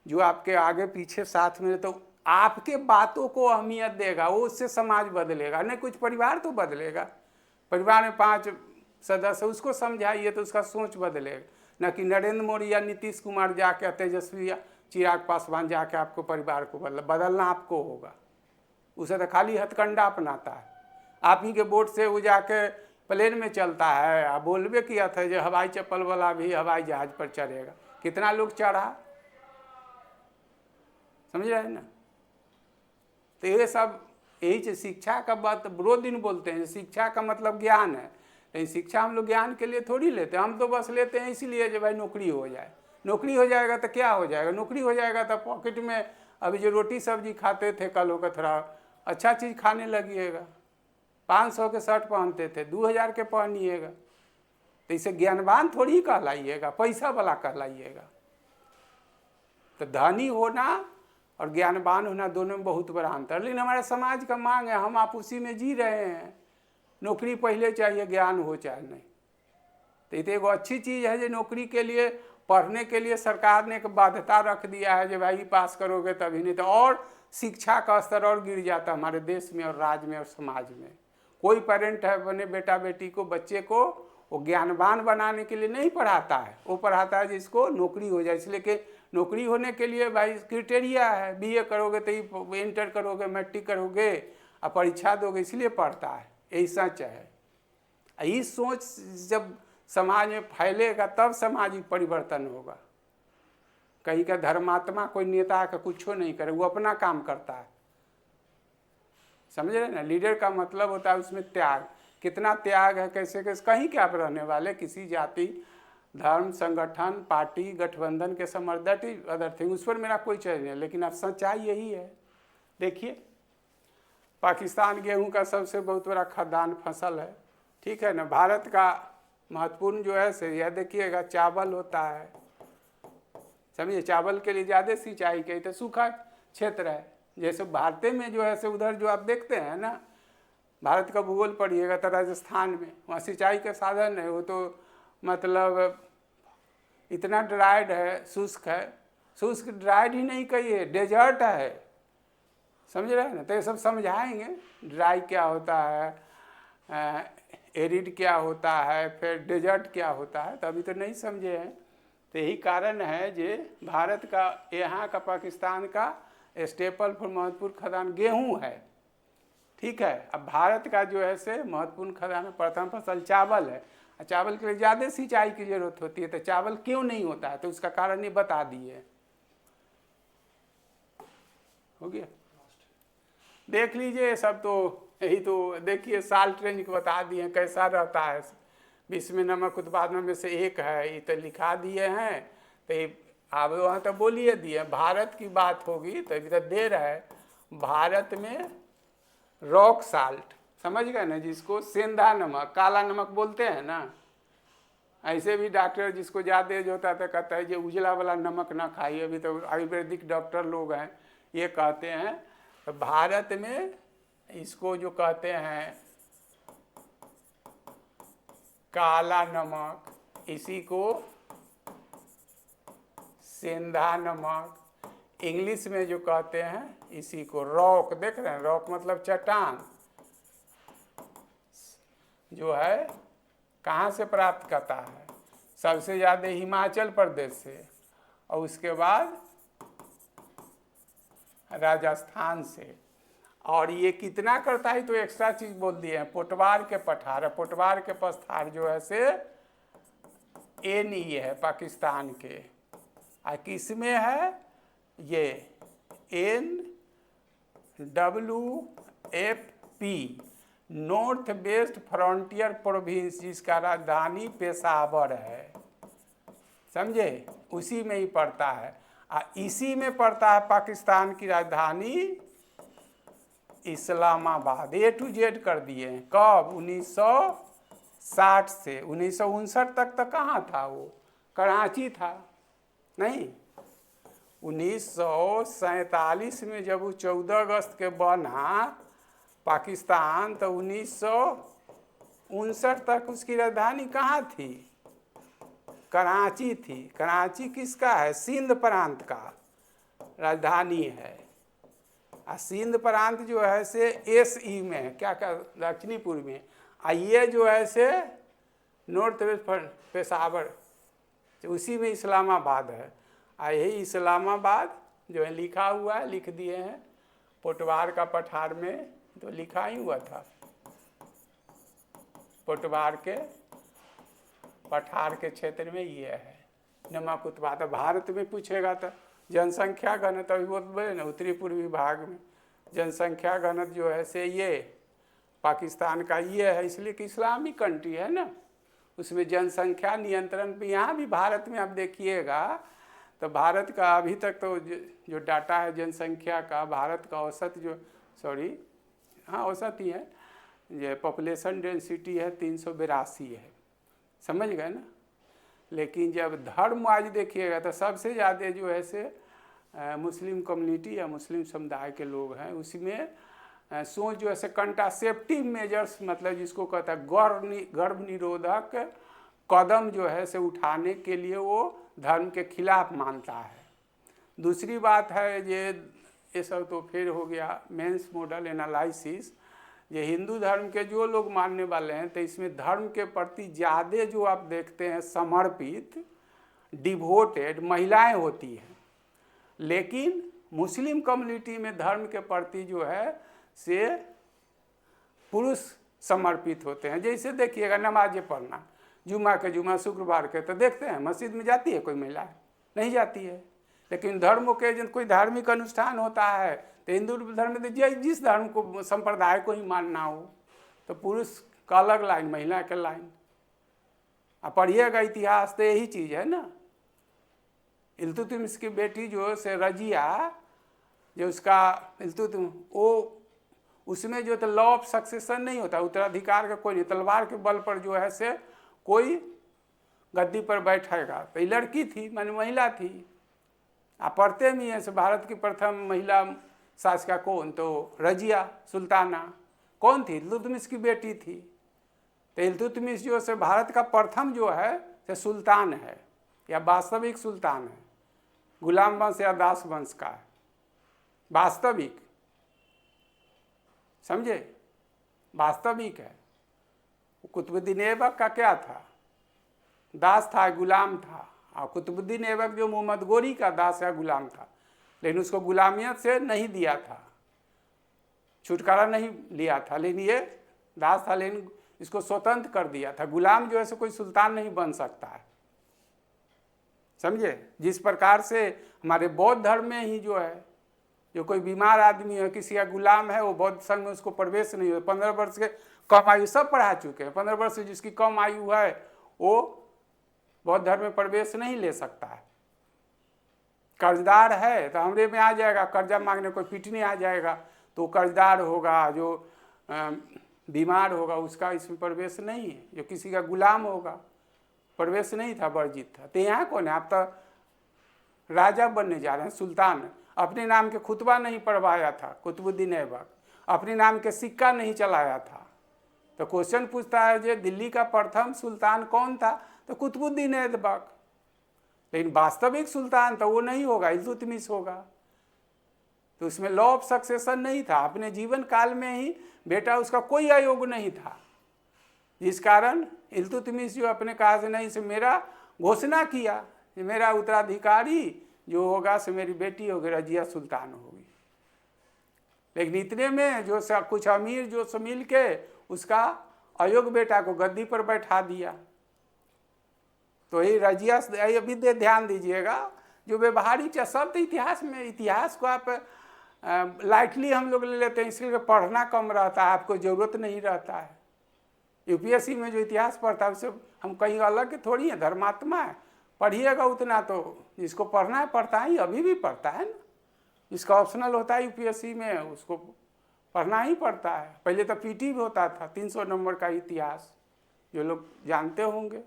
S1: जो आपके आगे पीछे साथ में, तो आपके बातों को अहमियत देगा, वो उससे समाज बदलेगा, नहीं कुछ परिवार तो बदलेगा। परिवार में 5 सदस्य, उसको समझाइए तो उसका सोच बदलेगा, न कि नरेंद्र मोदी या नीतीश कुमार जाके, तेजस्वी या चिराग पासवान जाके आपको परिवार को बदलना आपको होगा। उसे तो खाली हथकंडा अपनाता है, आप ही के वोट से वो जाके प्लेन में चलता है। आप बोलबे किया था जो हवाई चप्पल वाला भी हवाई जहाज पर चढ़ेगा, कितना लोग चढ़ा, समझ रहे हैं ना। तो ये सब यही शिक्षा का बात रोज दिन बोलते हैं, शिक्षा का मतलब ज्ञान है, लेकिन शिक्षा हम लोग ज्ञान के लिए थोड़ी लेते हैं, हम तो बस लेते हैं इसीलिए जो भाई नौकरी हो जाए। नौकरी हो जाएगा तो क्या हो जाएगा, नौकरी हो जाएगा तो पॉकेट में अभी जो रोटी सब्जी खाते थे कल होकर थोड़ा अच्छा चीज़ खाने लगिएगा। 500 के शर्ट पहनते थे 2000 के पहनिएगा, तो इसे ज्ञानवान थोड़ी ही कहलाइएगा, पैसा वाला कहलाइएगा। तो धनी होना और ज्ञानवान होना दोनों में बहुत बड़ा अंतर, लेकिन हमारे समाज का मांग है, हम आप उसी में जी रहे हैं। नौकरी पहले चाहिए, ज्ञान हो चाहे नहीं। तो ये तो एक अच्छी चीज़ है जो नौकरी के लिए, पढ़ने के लिए सरकार ने एक बाध्यता रख दिया है, जो भाई पास करोगे तभी, नहीं तो और शिक्षा का स्तर और गिर जाता हमारे देश में और राज्य में और समाज में। कोई पेरेंट है अपने बेटा बेटी को, बच्चे को वो ज्ञानवान बनाने के लिए नहीं पढ़ाता है, वो पढ़ाता है जिसको नौकरी हो जाए। इसलिए कि नौकरी होने के लिए भाई क्राइटेरिया है, बीए करोगे तो इंटर करोगे, मैट्रिक करोगे और परीक्षा दोगे, इसलिए पढ़ता है, यही सच है। यही सोच जब समाज में फैलेगा तब सामाजिक परिवर्तन होगा। कहीं का धर्मात्मा कोई नेता का कुछ नहीं करे, वो अपना काम करता है, समझ रहे ना। लीडर का मतलब होता है उसमें त्याग, कितना त्याग है, कैसे कैसे, कहीं के आप रहने वाले, किसी जाति धर्म संगठन पार्टी गठबंधन के समर्थ इज अदर थिंग, उस पर मेरा कोई चर्चा नहीं है, लेकिन अब सच्चाई यही है। देखिए पाकिस्तान गेहूं का सबसे बहुत बड़ा खदान फसल है, ठीक है ना। भारत का महत्वपूर्ण जो है से यह देखिएगा चावल होता है, समझिए, चावल के लिए ज़्यादा सिंचाई के तो सूखा क्षेत्र है। जैसे भारत में जो है से उधर जो आप देखते हैं ना, भारत का भूगोल पढ़िएगा तो राजस्थान में वहाँ सिंचाई का साधन है, वो तो मतलब इतना ड्राइड है, शुष्क है, शुष्क ड्राइड ही नहीं कहिए, डेजर्ट है, समझ रहे हैं ना। तो ये सब समझाएंगे, ड्राई क्या होता है, एरिड क्या होता है, फिर डेजर्ट क्या होता है, तो अभी तो नहीं समझे हैं। तो यही कारण है जे भारत का, यहाँ का, पाकिस्तान का स्टेपल फॉर महत्वपूर्ण खदान गेहूँ है, ठीक है। अब भारत का जो है से महत्वपूर्ण खदान प्रथम फसल चावल है। चावल के लिए ज़्यादा सिंचाई की जरूरत होती है, तो चावल क्यों नहीं होता है, तो उसका कारण ये बता दिए। हो गया, देख लीजिए सब। तो यही तो देखिए साल्ट रेंज को बता दिए कैसा रहता है। विश्व में नमक उत्पादन में से एक है, ये तो लिखा दिए हैं। तो आप वहाँ तो बोलिए दिए, भारत की बात होगी तो अभी तो दे रहा है। भारत में रॉक साल्ट, समझ गए ना, जिसको सेंधा नमक, काला नमक बोलते हैं ना। ऐसे भी डॉक्टर जिसको ज़्यादा एज होता है तो कहता है ये उजला वाला नमक ना खाइए। अभी तो आयुर्वेदिक डॉक्टर लोग हैं, ये कहते हैं। तो भारत में इसको जो कहते हैं काला नमक, इसी को सेंधा नमक, इंग्लिश में जो कहते हैं इसी को रॉक। देख रहे हैं, रॉक मतलब चट्टान, जो है कहाँ से प्राप्त करता है, सबसे ज़्यादा हिमाचल प्रदेश से, और उसके बाद राजस्थान से। और ये कितना करता है तो एक्स्ट्रा चीज बोल दिए हैं, पोटवार के पठार, पोटवार के पठार जो है से एन ई है पाकिस्तान के, और किस में है ये NWFP, north west frontier province, जिसका राजधानी पेशावर है, समझे, उसी में ही पड़ता है। इसी में पड़ता है पाकिस्तान की राजधानी इस्लामाबाद। A to Z कर दिए हैं। कब? 1960 से 1959 तक तो कहाँ था वो, कराची था नहीं। 1947 में जब वो 14 अगस्त के बना पाकिस्तान, तो 1959 तक उसकी राजधानी कहाँ थी, कराची थी। कराची किसका है? सिंध प्रांत का राजधानी है। और सिंध प्रांत जो है से SE में है, क्या क्या, दक्षिणी पूर्व में। और ये जो है से नॉर्थ वेस्ट पेशावर, उसी में इस्लामाबाद है। और यही इस्लामाबाद जो है लिखा हुआ है, लिख दिए हैं पोटवार का पठार में, तो लिखा ही हुआ था पोटवार के पठार के क्षेत्र में ये है नमक उत्पादन। भारत में पूछेगा तो जनसंख्या घनत्व, अभी बहुत बड़े ना उत्तरी पूर्वी भाग में जनसंख्या घनत्व जो है से ये पाकिस्तान का ये है, इसलिए कि इस्लामिक कंट्री है ना, उसमें जनसंख्या नियंत्रण पे। यहाँ भी भारत में आप देखिएगा तो भारत का अभी तक तो जो डाटा है जनसंख्या का, भारत का औसत जो, सॉरी हाँ औसत ही है, ये पॉपुलेशन डेंसिटी है 382 है, समझ गए ना। लेकिन जब धर्म आज देखिएगा तो सबसे ज़्यादा जो है से मुस्लिम कम्युनिटी या मुस्लिम समुदाय के लोग हैं। उसमें सोच जो है से कंट्रासेप्टिव मेजर्स, मतलब जिसको कहता है गर्भ निरोधक कदम जो है से उठाने के लिए वो धर्म के खिलाफ मानता है। दूसरी बात है ये सब तो फिर हो गया मेंस मॉडल एनालिसिस। ये हिंदू धर्म के जो लोग मानने वाले हैं तो इसमें धर्म के प्रति ज़्यादा जो आप देखते हैं समर्पित, डिवोटेड महिलाएं होती हैं। लेकिन मुस्लिम कम्युनिटी में धर्म के प्रति जो है से पुरुष समर्पित होते हैं। जैसे देखिएगा नमाज़ें पढ़ना, जुमा के जुमा, शुक्रवार के तो देखते हैं मस्जिद में जाती है कोई महिला? नहीं जाती है। लेकिन धर्म के जब कोई धार्मिक अनुष्ठान होता है तो हिंदू धर्म में जिस धर्म को, संप्रदाय को ही मानना हो, तो पुरुष का अलग लाइन, महिला के लाइन। आप पढ़िएगा इतिहास तो यही चीज़ है ना। इल्तुतमिश की बेटी जो से रजिया, जो उसका इल्तुतमिश, वो उसमें जो तो लॉ ऑफ सक्सेशन नहीं होता, उत्तराधिकार का कोई नहीं, तलवार के बल पर जो है से कोई गद्दी पर बैठेगा। तो ये लड़की थी, माने महिला थी। आप पढ़ते भी हैं से भारत की प्रथम महिला शासिका कौन, तो रजिया सुल्ताना कौन थी? इल्तुतमिश की बेटी थी। तो इल्तुतमिश जो से भारत का प्रथम जो है से सुल्तान है, या वास्तविक सुल्तान है। गुलाम वंश या दास वंश का है, वास्तविक, समझे, वास्तविक है। कुतुबुद्दीन ऐबक का क्या था, दास था, गुलाम था। और कुतुबुद्दीन ऐबक जो मोहम्मद गोरी का दास या गुलाम था, लेकिन उसको गुलामियत से नहीं दिया था, छुटकारा नहीं लिया था, लेकिन ये दास था, लेकिन इसको स्वतंत्र कर दिया था। गुलाम जो है सो कोई सुल्तान नहीं बन सकता है, समझे। जिस प्रकार से हमारे बौद्ध धर्म में ही जो है, जो कोई बीमार आदमी है, किसी का गुलाम है, वो बौद्ध संघ में उसको प्रवेश नहीं होता। 15 वर्ष के कम आयु सब पढ़ा चुके हैं, 15 वर्ष से जिसकी कम आयु है वो बौद्ध धर्म में प्रवेश नहीं ले सकता है। कर्जदार है तो हमरे में आ जाएगा, कर्जा मांगने कोई पिटने आ जाएगा तो कर्जदार होगा, जो बीमार होगा उसका इसमें प्रवेश नहीं है। जो किसी का गुलाम होगा प्रवेश नहीं था, वर्जित था। तो यहाँ कौन है, आप तो राजा बनने जा रहे हैं, सुल्तान। अपने नाम के खुतबा नहीं पढ़वाया था कुतुबुद्दीन ऐबक, अपने नाम के सिक्का नहीं चलाया था। तो क्वेश्चन पूछता है जो दिल्ली का प्रथम सुल्तान कौन था, तो कुतुबुद्दीन ऐबक। लेकिन वास्तविक सुल्तान तो वो नहीं होगा, इल्तुतमिश होगा। तो उसमें लॉ ऑफ सक्सेशन नहीं था, अपने जीवन काल में ही बेटा उसका कोई आयोग नहीं था, जिस कारण इल्तुतमिश जो अपने कहा से नहीं से मेरा घोषणा किया कि मेरा उत्तराधिकारी जो होगा से मेरी बेटी होगी, रजिया सुल्तान होगी। लेकिन इतने में जो कुछ अमीर जो से मिल के उसका अयोग्य बेटा को गद्दी पर बैठा दिया। तो ये रजिया, अभी ध्यान दीजिएगा, जो व्यवहारिक शब्द इतिहास में, इतिहास को आप लाइटली हम लोग ले लेते हैं, इसलिए पढ़ना कम रहता है, आपको ज़रूरत नहीं रहता है। यूपीएससी में जो इतिहास पढ़ता है उससे हम कहीं अलग थोड़ी है, धर्मात्मा है। पढ़िएगा उतना तो जिसको पढ़ना है पढ़ता है, अभी भी पढ़ता है ना। जिसका ऑप्शनल होता है यूपीएससी में उसको पढ़ना ही पड़ता है। पहले तो पीटी भी होता था 300 नंबर का इतिहास, जो लोग जानते होंगे।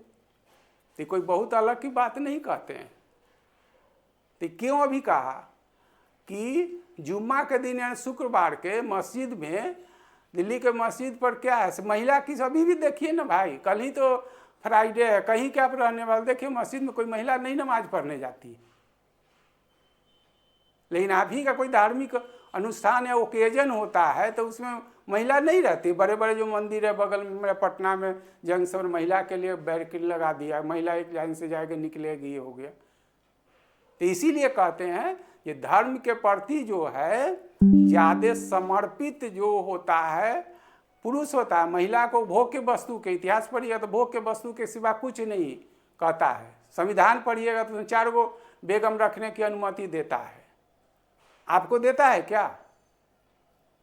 S1: तो कोई बहुत अलग की बात नहीं कहते हैं। तो क्यों अभी कहा कि जुम्मा के दिन यानी शुक्रवार के मस्जिद में, दिल्ली के मस्जिद पर क्या है, महिला की अभी भी देखिए ना भाई, कल ही तो फ्राइडे है, कहीं क्या आप रहने वाले देखिए मस्जिद में कोई महिला नहीं नमाज पढ़ने जाती है। लेकिन आप ही का कोई धार्मिक अनुष्ठान या ओकेजन होता है तो उसमें महिला नहीं रहती। बड़े बड़े जो मंदिर है बगल में, मेरा पटना में जंक्शन, महिला के लिए बैरिकेड लगा दिया, महिला एक लाइन से जाके निकलेगी, ये हो गया। तो इसीलिए कहते हैं ये धर्म के प्रति जो है ज़्यादा समर्पित जो होता है पुरुष होता है। महिला को भोग के वस्तु के, इतिहास पढ़िएगा तो भोग के वस्तु के सिवा कुछ नहीं कहता है। संविधान पढ़िएगा तो 4 गो बेगम रखने की अनुमति देता है। आपको देता है क्या?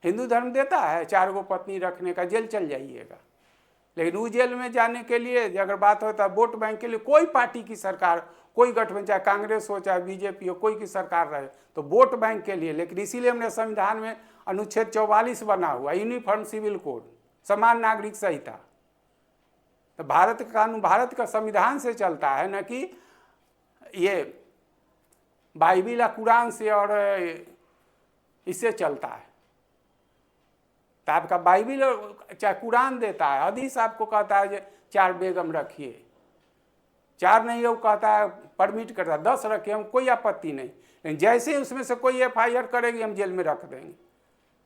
S1: हिंदू धर्म देता है 4 गो पत्नी रखने का, जेल चल जाइएगा। लेकिन उस जेल में जाने के लिए अगर बात होता है वोट बैंक के लिए, कोई पार्टी की सरकार, कोई गठबंधन, चाहे कांग्रेस हो चाहे बीजेपी हो, कोई की सरकार रहे, तो वोट बैंक के लिए। लेकिन इसीलिए हमने संविधान में अनुच्छेद 44 बना हुआ, यूनिफॉर्म सिविल कोड, समान नागरिक संहिता। तो भारत का कानून भारत का संविधान से चलता है, न कि ये बाइबिल या कुरान से और इससे चलता है। तो आपका बाइबिल चाहे कुरान देता है, हदीस आपको कहता है 4 बेगम रखिए, 4 नहीं वो कहता है परमिट करता है 10 रखिए, हम कोई आपत्ति नहीं। लेकिन जैसे ही उसमें से कोई FIR करेगी हम जेल में रख देंगे।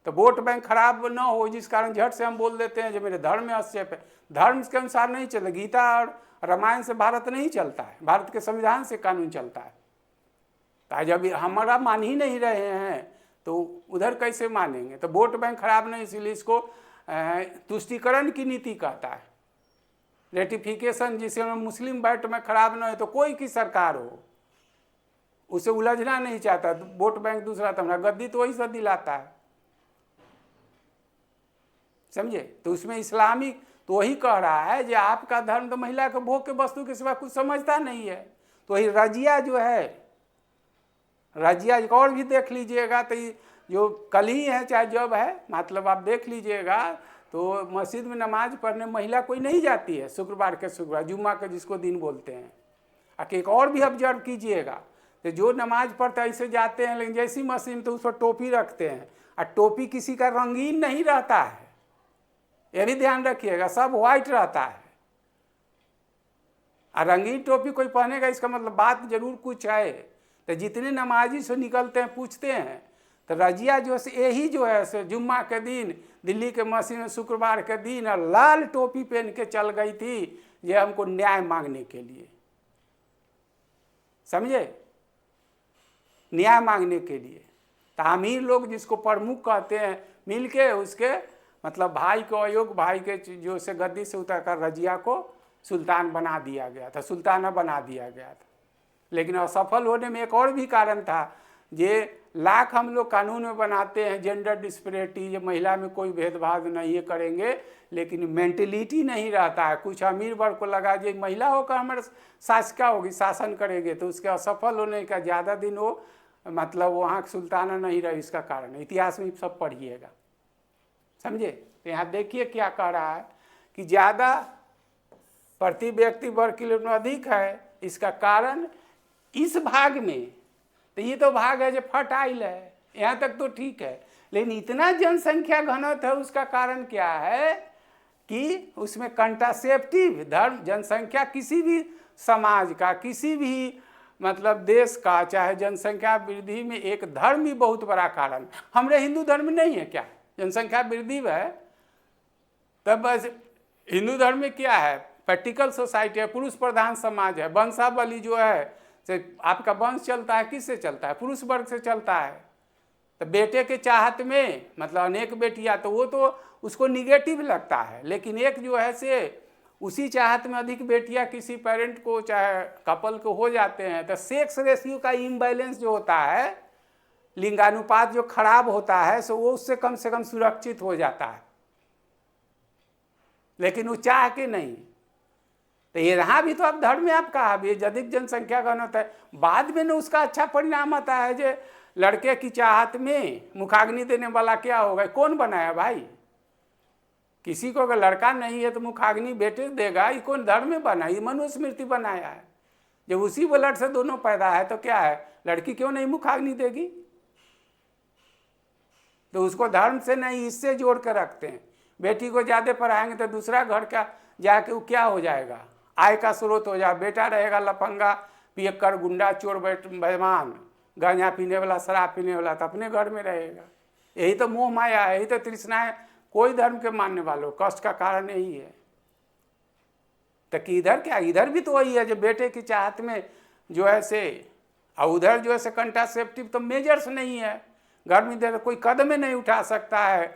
S1: तो वोट बैंक खराब ना हो, जिस कारण झट से हम बोल देते हैं जो मेरे धर्म में हस्तक्षेप है। धर्म के अनुसार नहीं चलता, गीता और रामायण से भारत नहीं चलता है, भारत के संविधान से कानून चलता है। तो जब हमारा मान ही नहीं रहे हैं तो उधर कैसे मानेंगे? तो वोट बैंक खराब नहीं, इसलिए इसको तुष्टीकरण की नीति कहता है, रेटिफिकेशन। जिसे मुस्लिम वोट में खराब ना हो तो कोई की सरकार हो उसे उलझना नहीं चाहता। वोट बैंक दूसरा तो हमारा गद्दी तो वही से दिलाता है, समझे। तो उसमें इस्लामिक तो वही कह रहा है जो आपका धर्म तो महिला के भोग के वस्तु के सिवा कुछ समझता नहीं है। तो वही रजिया जो है, रजिया और भी देख लीजिएगा तो जो कल ही है चाहे जब है, मतलब आप देख लीजिएगा तो मस्जिद में नमाज पढ़ने महिला कोई नहीं जाती है शुक्रवार के शुक्रवार, जुम्मा के जिसको दिन बोलते हैं। एक और भी ऑब्जर्व कीजिएगा तो जो नमाज पढ़ते ऐसे जाते हैं, लेकिन जैसी मस्जिद में तो उस पर टोपी रखते हैं, और टोपी किसी का रंगीन नहीं रहता है, ये भी ध्यान रखिएगा, सब व्हाइट रहता है। और रंगीन टोपी कोई पहनेगा इसका मतलब बात जरूर कुछ है। तो जितने नमाजी से निकलते हैं पूछते हैं, तो रजिया जो है यही जो है सो जुम्मा के दिन दिल्ली के मस्जिद में शुक्रवार के दिन और लाल टोपी पहन के चल गई थी ये हमको न्याय मांगने के लिए, समझे, न्याय मांगने के लिए। तो अमीर लोग जिसको प्रमुख कहते हैं मिलके उसके मतलब भाई को, अयोग्य भाई के जो से गद्दी से उतर कर रजिया को सुल्तान बना दिया गया था, सुल्ताना बना दिया गया था। लेकिन असफल होने में एक और भी कारण था, ये लाख हम लोग कानून में बनाते हैं जेंडर डिस्पैरिटी, ये महिला में कोई भेदभाव नहीं ये करेंगे, लेकिन मेंटेलिटी नहीं रहता है। कुछ अमीर वर्ग को लगा जो महिला होकर हमारे शासिका होगी, शासन करेंगे, तो उसके असफल होने का ज़्यादा दिन वो मतलब वहाँ सुल्ताना नहीं रही। इसका कारण इतिहास में सब पढ़िएगा, समझे। तो यहाँ देखिए क्या कह रहा है कि ज़्यादा प्रति व्यक्ति वर्ग किलोमीटर अधिक है, इसका कारण इस भाग में, तो ये तो भाग है जो फर्टाइल है, यहाँ तक तो ठीक है, लेकिन इतना जनसंख्या घनत्व है, उसका कारण क्या है कि उसमें कंट्रासेप्टिव धर्म, जनसंख्या किसी भी समाज का, किसी भी मतलब देश का, चाहे जनसंख्या वृद्धि में एक धर्म भी बहुत बड़ा कारण। हमारे हिंदू धर्म में नहीं है क्या जनसंख्या वृद्धि है? तब बस हिंदू धर्म में क्या है, प्रैक्टिकल सोसाइटी है, पुरुष प्रधान समाज है, वंशावली जो है से आपका वंश चलता है, किससे चलता है, पुरुष वर्ग से चलता है। तो बेटे के चाहत में मतलब अनेक बेटियां, तो वो तो उसको निगेटिव लगता है, लेकिन एक जो है से उसी चाहत में अधिक बेटियां किसी पेरेंट को चाहे कपल को हो जाते हैं, तो सेक्स रेशियो का इम्बैलेंस जो होता है, लिंगानुपात जो खराब होता है, सो वो उससे कम से कम सुरक्षित हो जाता है, लेकिन वो चाह के नहीं। तो ये रहा भी तो अब धर्म में आप कहा भी अधिक जनसंख्या घनत्व है, बाद में ना उसका अच्छा परिणाम आता है। जो लड़के की चाहत में मुखाग्नि देने वाला क्या होगा, कौन बनाया भाई? किसी को अगर लड़का नहीं है तो मुखाग्नि बेटे देगा, ये कौन धर्म में बना? ये मनुस्मृति बनाया है। जब उसी ब्लड से दोनों पैदा है तो क्या है, लड़की क्यों नहीं मुखाग्नि देगी? तो उसको धर्म से नहीं इससे जोड़ कर रखते हैं। बेटी को ज़्यादा पढ़ाएंगे तो दूसरा घर का जाके वो क्या हो जाएगा, आय का स्रोत हो जाए। बेटा रहेगा लफंगा, पियक्कर, गुंडा, चोर, बेईमान, गांजा पीने वाला, शराब पीने वाला, तो अपने घर में रहेगा। यही तो मोह माया है, यही तो तृष्णा है कोई धर्म के मानने वालों, कष्ट का कारण यही है। तो कि इधर क्या, इधर भी तो वही है, जो बेटे की चाहत में जो है से, और उधर जो है से कंट्रासेप्टिव तो मेजर्स नहीं है, घर में इधर कोई कदम नहीं उठा सकता है।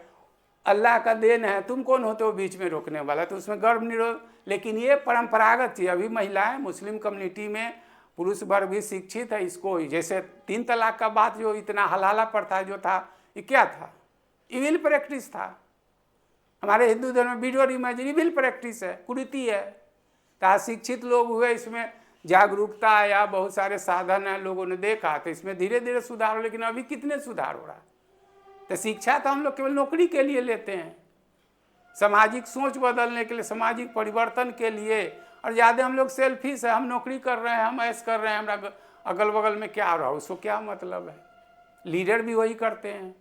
S1: अल्लाह का देन है, तुम कौन होते हो बीच में रोकने वाला? तो उसमें गर्भ निरोध। लेकिन ये परंपरागत थी। अभी महिलाएं मुस्लिम कम्युनिटी में पुरुष वर्ग भी शिक्षित है। इसको जैसे 3 तलाक का बात जो इतना हलाला प्रथा जो था, ये क्या था, इविल प्रैक्टिस था। हमारे हिंदू धर्म में वीडियो इमेजिन इविल प्रैक्टिस है, कुरीति है। तो शिक्षित लोग हुए, इसमें जागरूकता आया, बहुत सारे साधन है, लोगों ने देखा, तो इसमें धीरे धीरे सुधार हो। लेकिन अभी कितने सुधार हो रहा है? तो शिक्षा तो हम लोग केवल नौकरी के लिए लेते हैं, सामाजिक सोच बदलने के लिए, सामाजिक परिवर्तन के लिए। और ज़्यादा हम लोग सेल्फिश है, हम नौकरी कर रहे हैं, हम ऐश कर रहे हैं, हमारा अगल बगल में क्या हो रहा है उसको क्या मतलब है? लीडर भी वही करते हैं।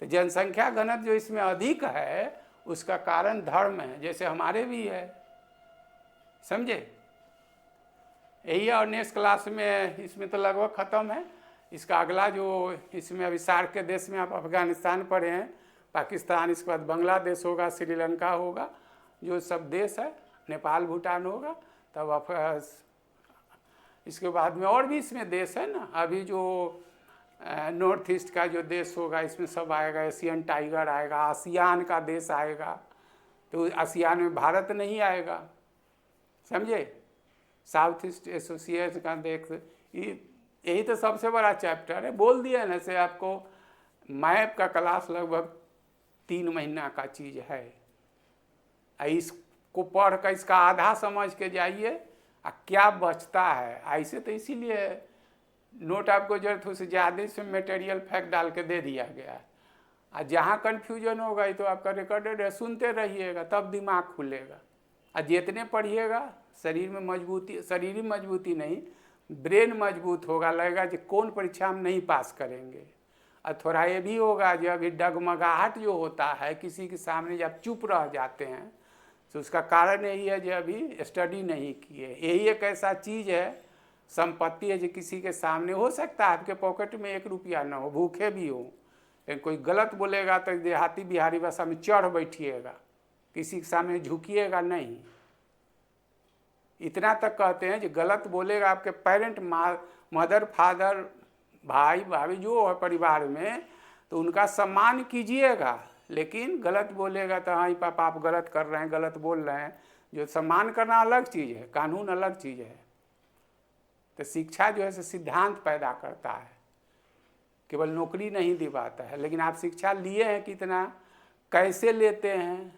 S1: तो जनसंख्या घनत्व जो इसमें अधिक है उसका कारण धर्म है, जैसे हमारे भी है, समझे। यही और नेक्स्ट क्लास में इसमें तो लगभग ख़त्म है। इसका अगला जो इसमें अभी सार्क के देश में आप अफगानिस्तान पढ़े हैं, पाकिस्तान, इसके बाद बांग्लादेश होगा, श्रीलंका होगा, जो सब देश है, नेपाल, भूटान होगा। तब इसके बाद में और भी इसमें देश है ना, अभी जो नॉर्थ ईस्ट का जो देश होगा इसमें सब आएगा। एशियन टाइगर आएगा, आसियान का देश आएगा। तो आसियान में भारत नहीं आएगा, समझे। साउथ ईस्ट एसोसिएशन का देश, यही तो सबसे बड़ा चैप्टर है। बोल दिया ना से आपको, मैप का क्लास लगभग 3 महीना का चीज़ है। इसको पढ़ कर इसका आधा समझ के जाइए, क्या बचता है। ऐसे तो इसीलिए नोट आपको जरूरत हो से ज़्यादा इसमें मटेरियल फैक्ट डाल के दे दिया गया है। और जहाँ कन्फ्यूजन होगा ये तो आपका रिकॉर्डेड है, सुनते रहिएगा तब दिमाग खुलेगा। और जितने पढ़िएगा शरीर में मजबूती, शरीरी मजबूती नहीं, ब्रेन मजबूत होगा। लगेगा कि कौन परीक्षा हम नहीं पास करेंगे। और थोड़ा ये भी होगा जो अभी डगमगाहट जो होता है किसी के सामने जब चुप रह जाते हैं, तो उसका कारण यही है जो अभी स्टडी नहीं किए। यही एक ऐसा चीज़ है, संपत्ति है जो किसी के सामने हो सकता है आपके पॉकेट में 1 रुपया ना हो, भूखे भी हो, लेकिन कोई गलत बोलेगा तो देहाती बिहारी भाषा में चढ़ बैठिएगा, किसी के सामने झुकिएगा नहीं। इतना तक कहते हैं जो गलत बोलेगा आपके पेरेंट, मदर फादर, भाई भाभी जो है परिवार में, तो उनका सम्मान कीजिएगा, लेकिन गलत बोलेगा तो हाँ पापा आप गलत कर रहे हैं, गलत बोल रहे हैं। जो सम्मान करना अलग चीज़ है, कानून अलग चीज़ है। तो शिक्षा जो है सिद्धांत पैदा करता है, केवल नौकरी नहीं दिलाता है। लेकिन आप शिक्षा लिए हैं कितना, कैसे लेते हैं,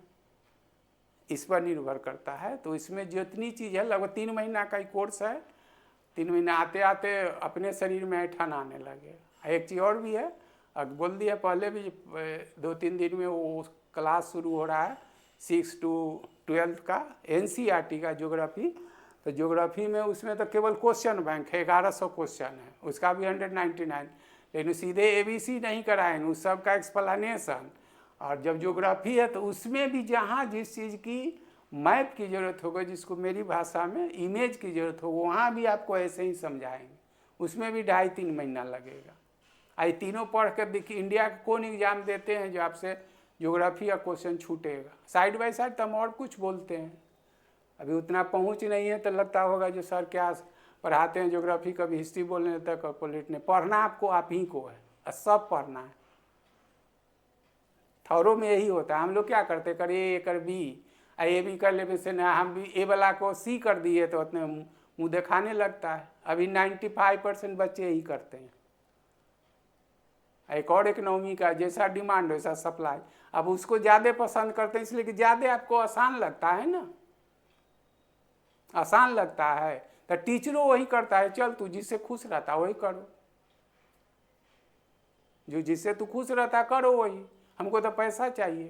S1: इस पर निर्भर करता है। तो इसमें जितनी चीज़ है, लगभग 3 महीना का ही कोर्स है। 3 महीना आते आते अपने शरीर में ऐठन आने लगे। एक चीज़ और भी है, अब बोल दिया पहले भी, 2-3 दिन में वो क्लास शुरू हो रहा है 6 to 12 का NCERT का ज्योग्राफी। तो ज्योग्राफी में उसमें तो केवल क्वेश्चन बैंक है, 1100 क्वेश्चन है, उसका भी 199, लेकिन सीधे ABC नहीं कराएंगे, उस सब का एक्सप्लेनेशन। और जब ज्योग्राफी है तो उसमें भी जहाँ जिस चीज़ की मैप की ज़रूरत होगी, जिसको मेरी भाषा में इमेज की ज़रूरत हो, वहाँ भी आपको ऐसे ही समझाएंगे। उसमें भी 2.5-3 महीना लगेगा। आई तीनों पढ़ कर देखिए, इंडिया के कौन एग्ज़ाम देते हैं जो आपसे ज्योग्राफी का क्वेश्चन छूटेगा। साइड बाय साइड तो हम और कुछ बोलते हैं, अभी उतना पहुँच नहीं है तो लगता होगा जो सर क्या पढ़ाते हैं ज्योग्राफी, कभी हिस्ट्री बोलने तक और पॉलिट ने। पढ़ना आपको आप ही को है, सब पढ़ना है। थौरों में यही होता है। हम लोग क्या करते, कर ए कर बी, ए बी कर ले से ना, हम भी ए वाला को सी कर दिए तो उतने मुँह दिखाने लगता है। अभी 95% बच्चे यही करते हैं। एक और इकोनॉमी का जैसा डिमांड वैसा सप्लाई, अब उसको ज़्यादा पसंद करते हैं, इसलिए कि ज़्यादा आपको आसान लगता है ना, आसान लगता है। तो टीचरों वही करता है, चल तू जिससे खुश रहता वही करो, जो जिससे तू खुश रहता करो वही, हमको तो पैसा चाहिए।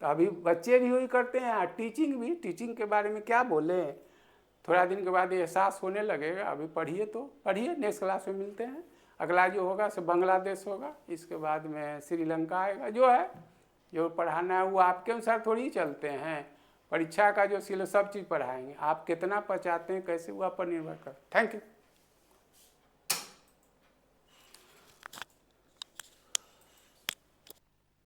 S1: तो अभी बच्चे भी वही करते हैं। टीचिंग भी, टीचिंग के बारे में क्या बोले, थोड़ा दिन के बाद एहसास होने लगेगा। अभी पढ़िए तो पढ़िए, नेक्स्ट क्लास में मिलते हैं। अगला जो होगा सो बांग्लादेश होगा, इसके बाद में श्रीलंका आएगा। जो है जो पढ़ाना है वो आपके अनुसार थोड़ी ही चलते हैं। परीक्षा का जो सिलेबस सब चीज़ पढ़ाएंगे, आप कितना पचाते हैं कैसे, वो आप पर निर्भर कर। Thank you.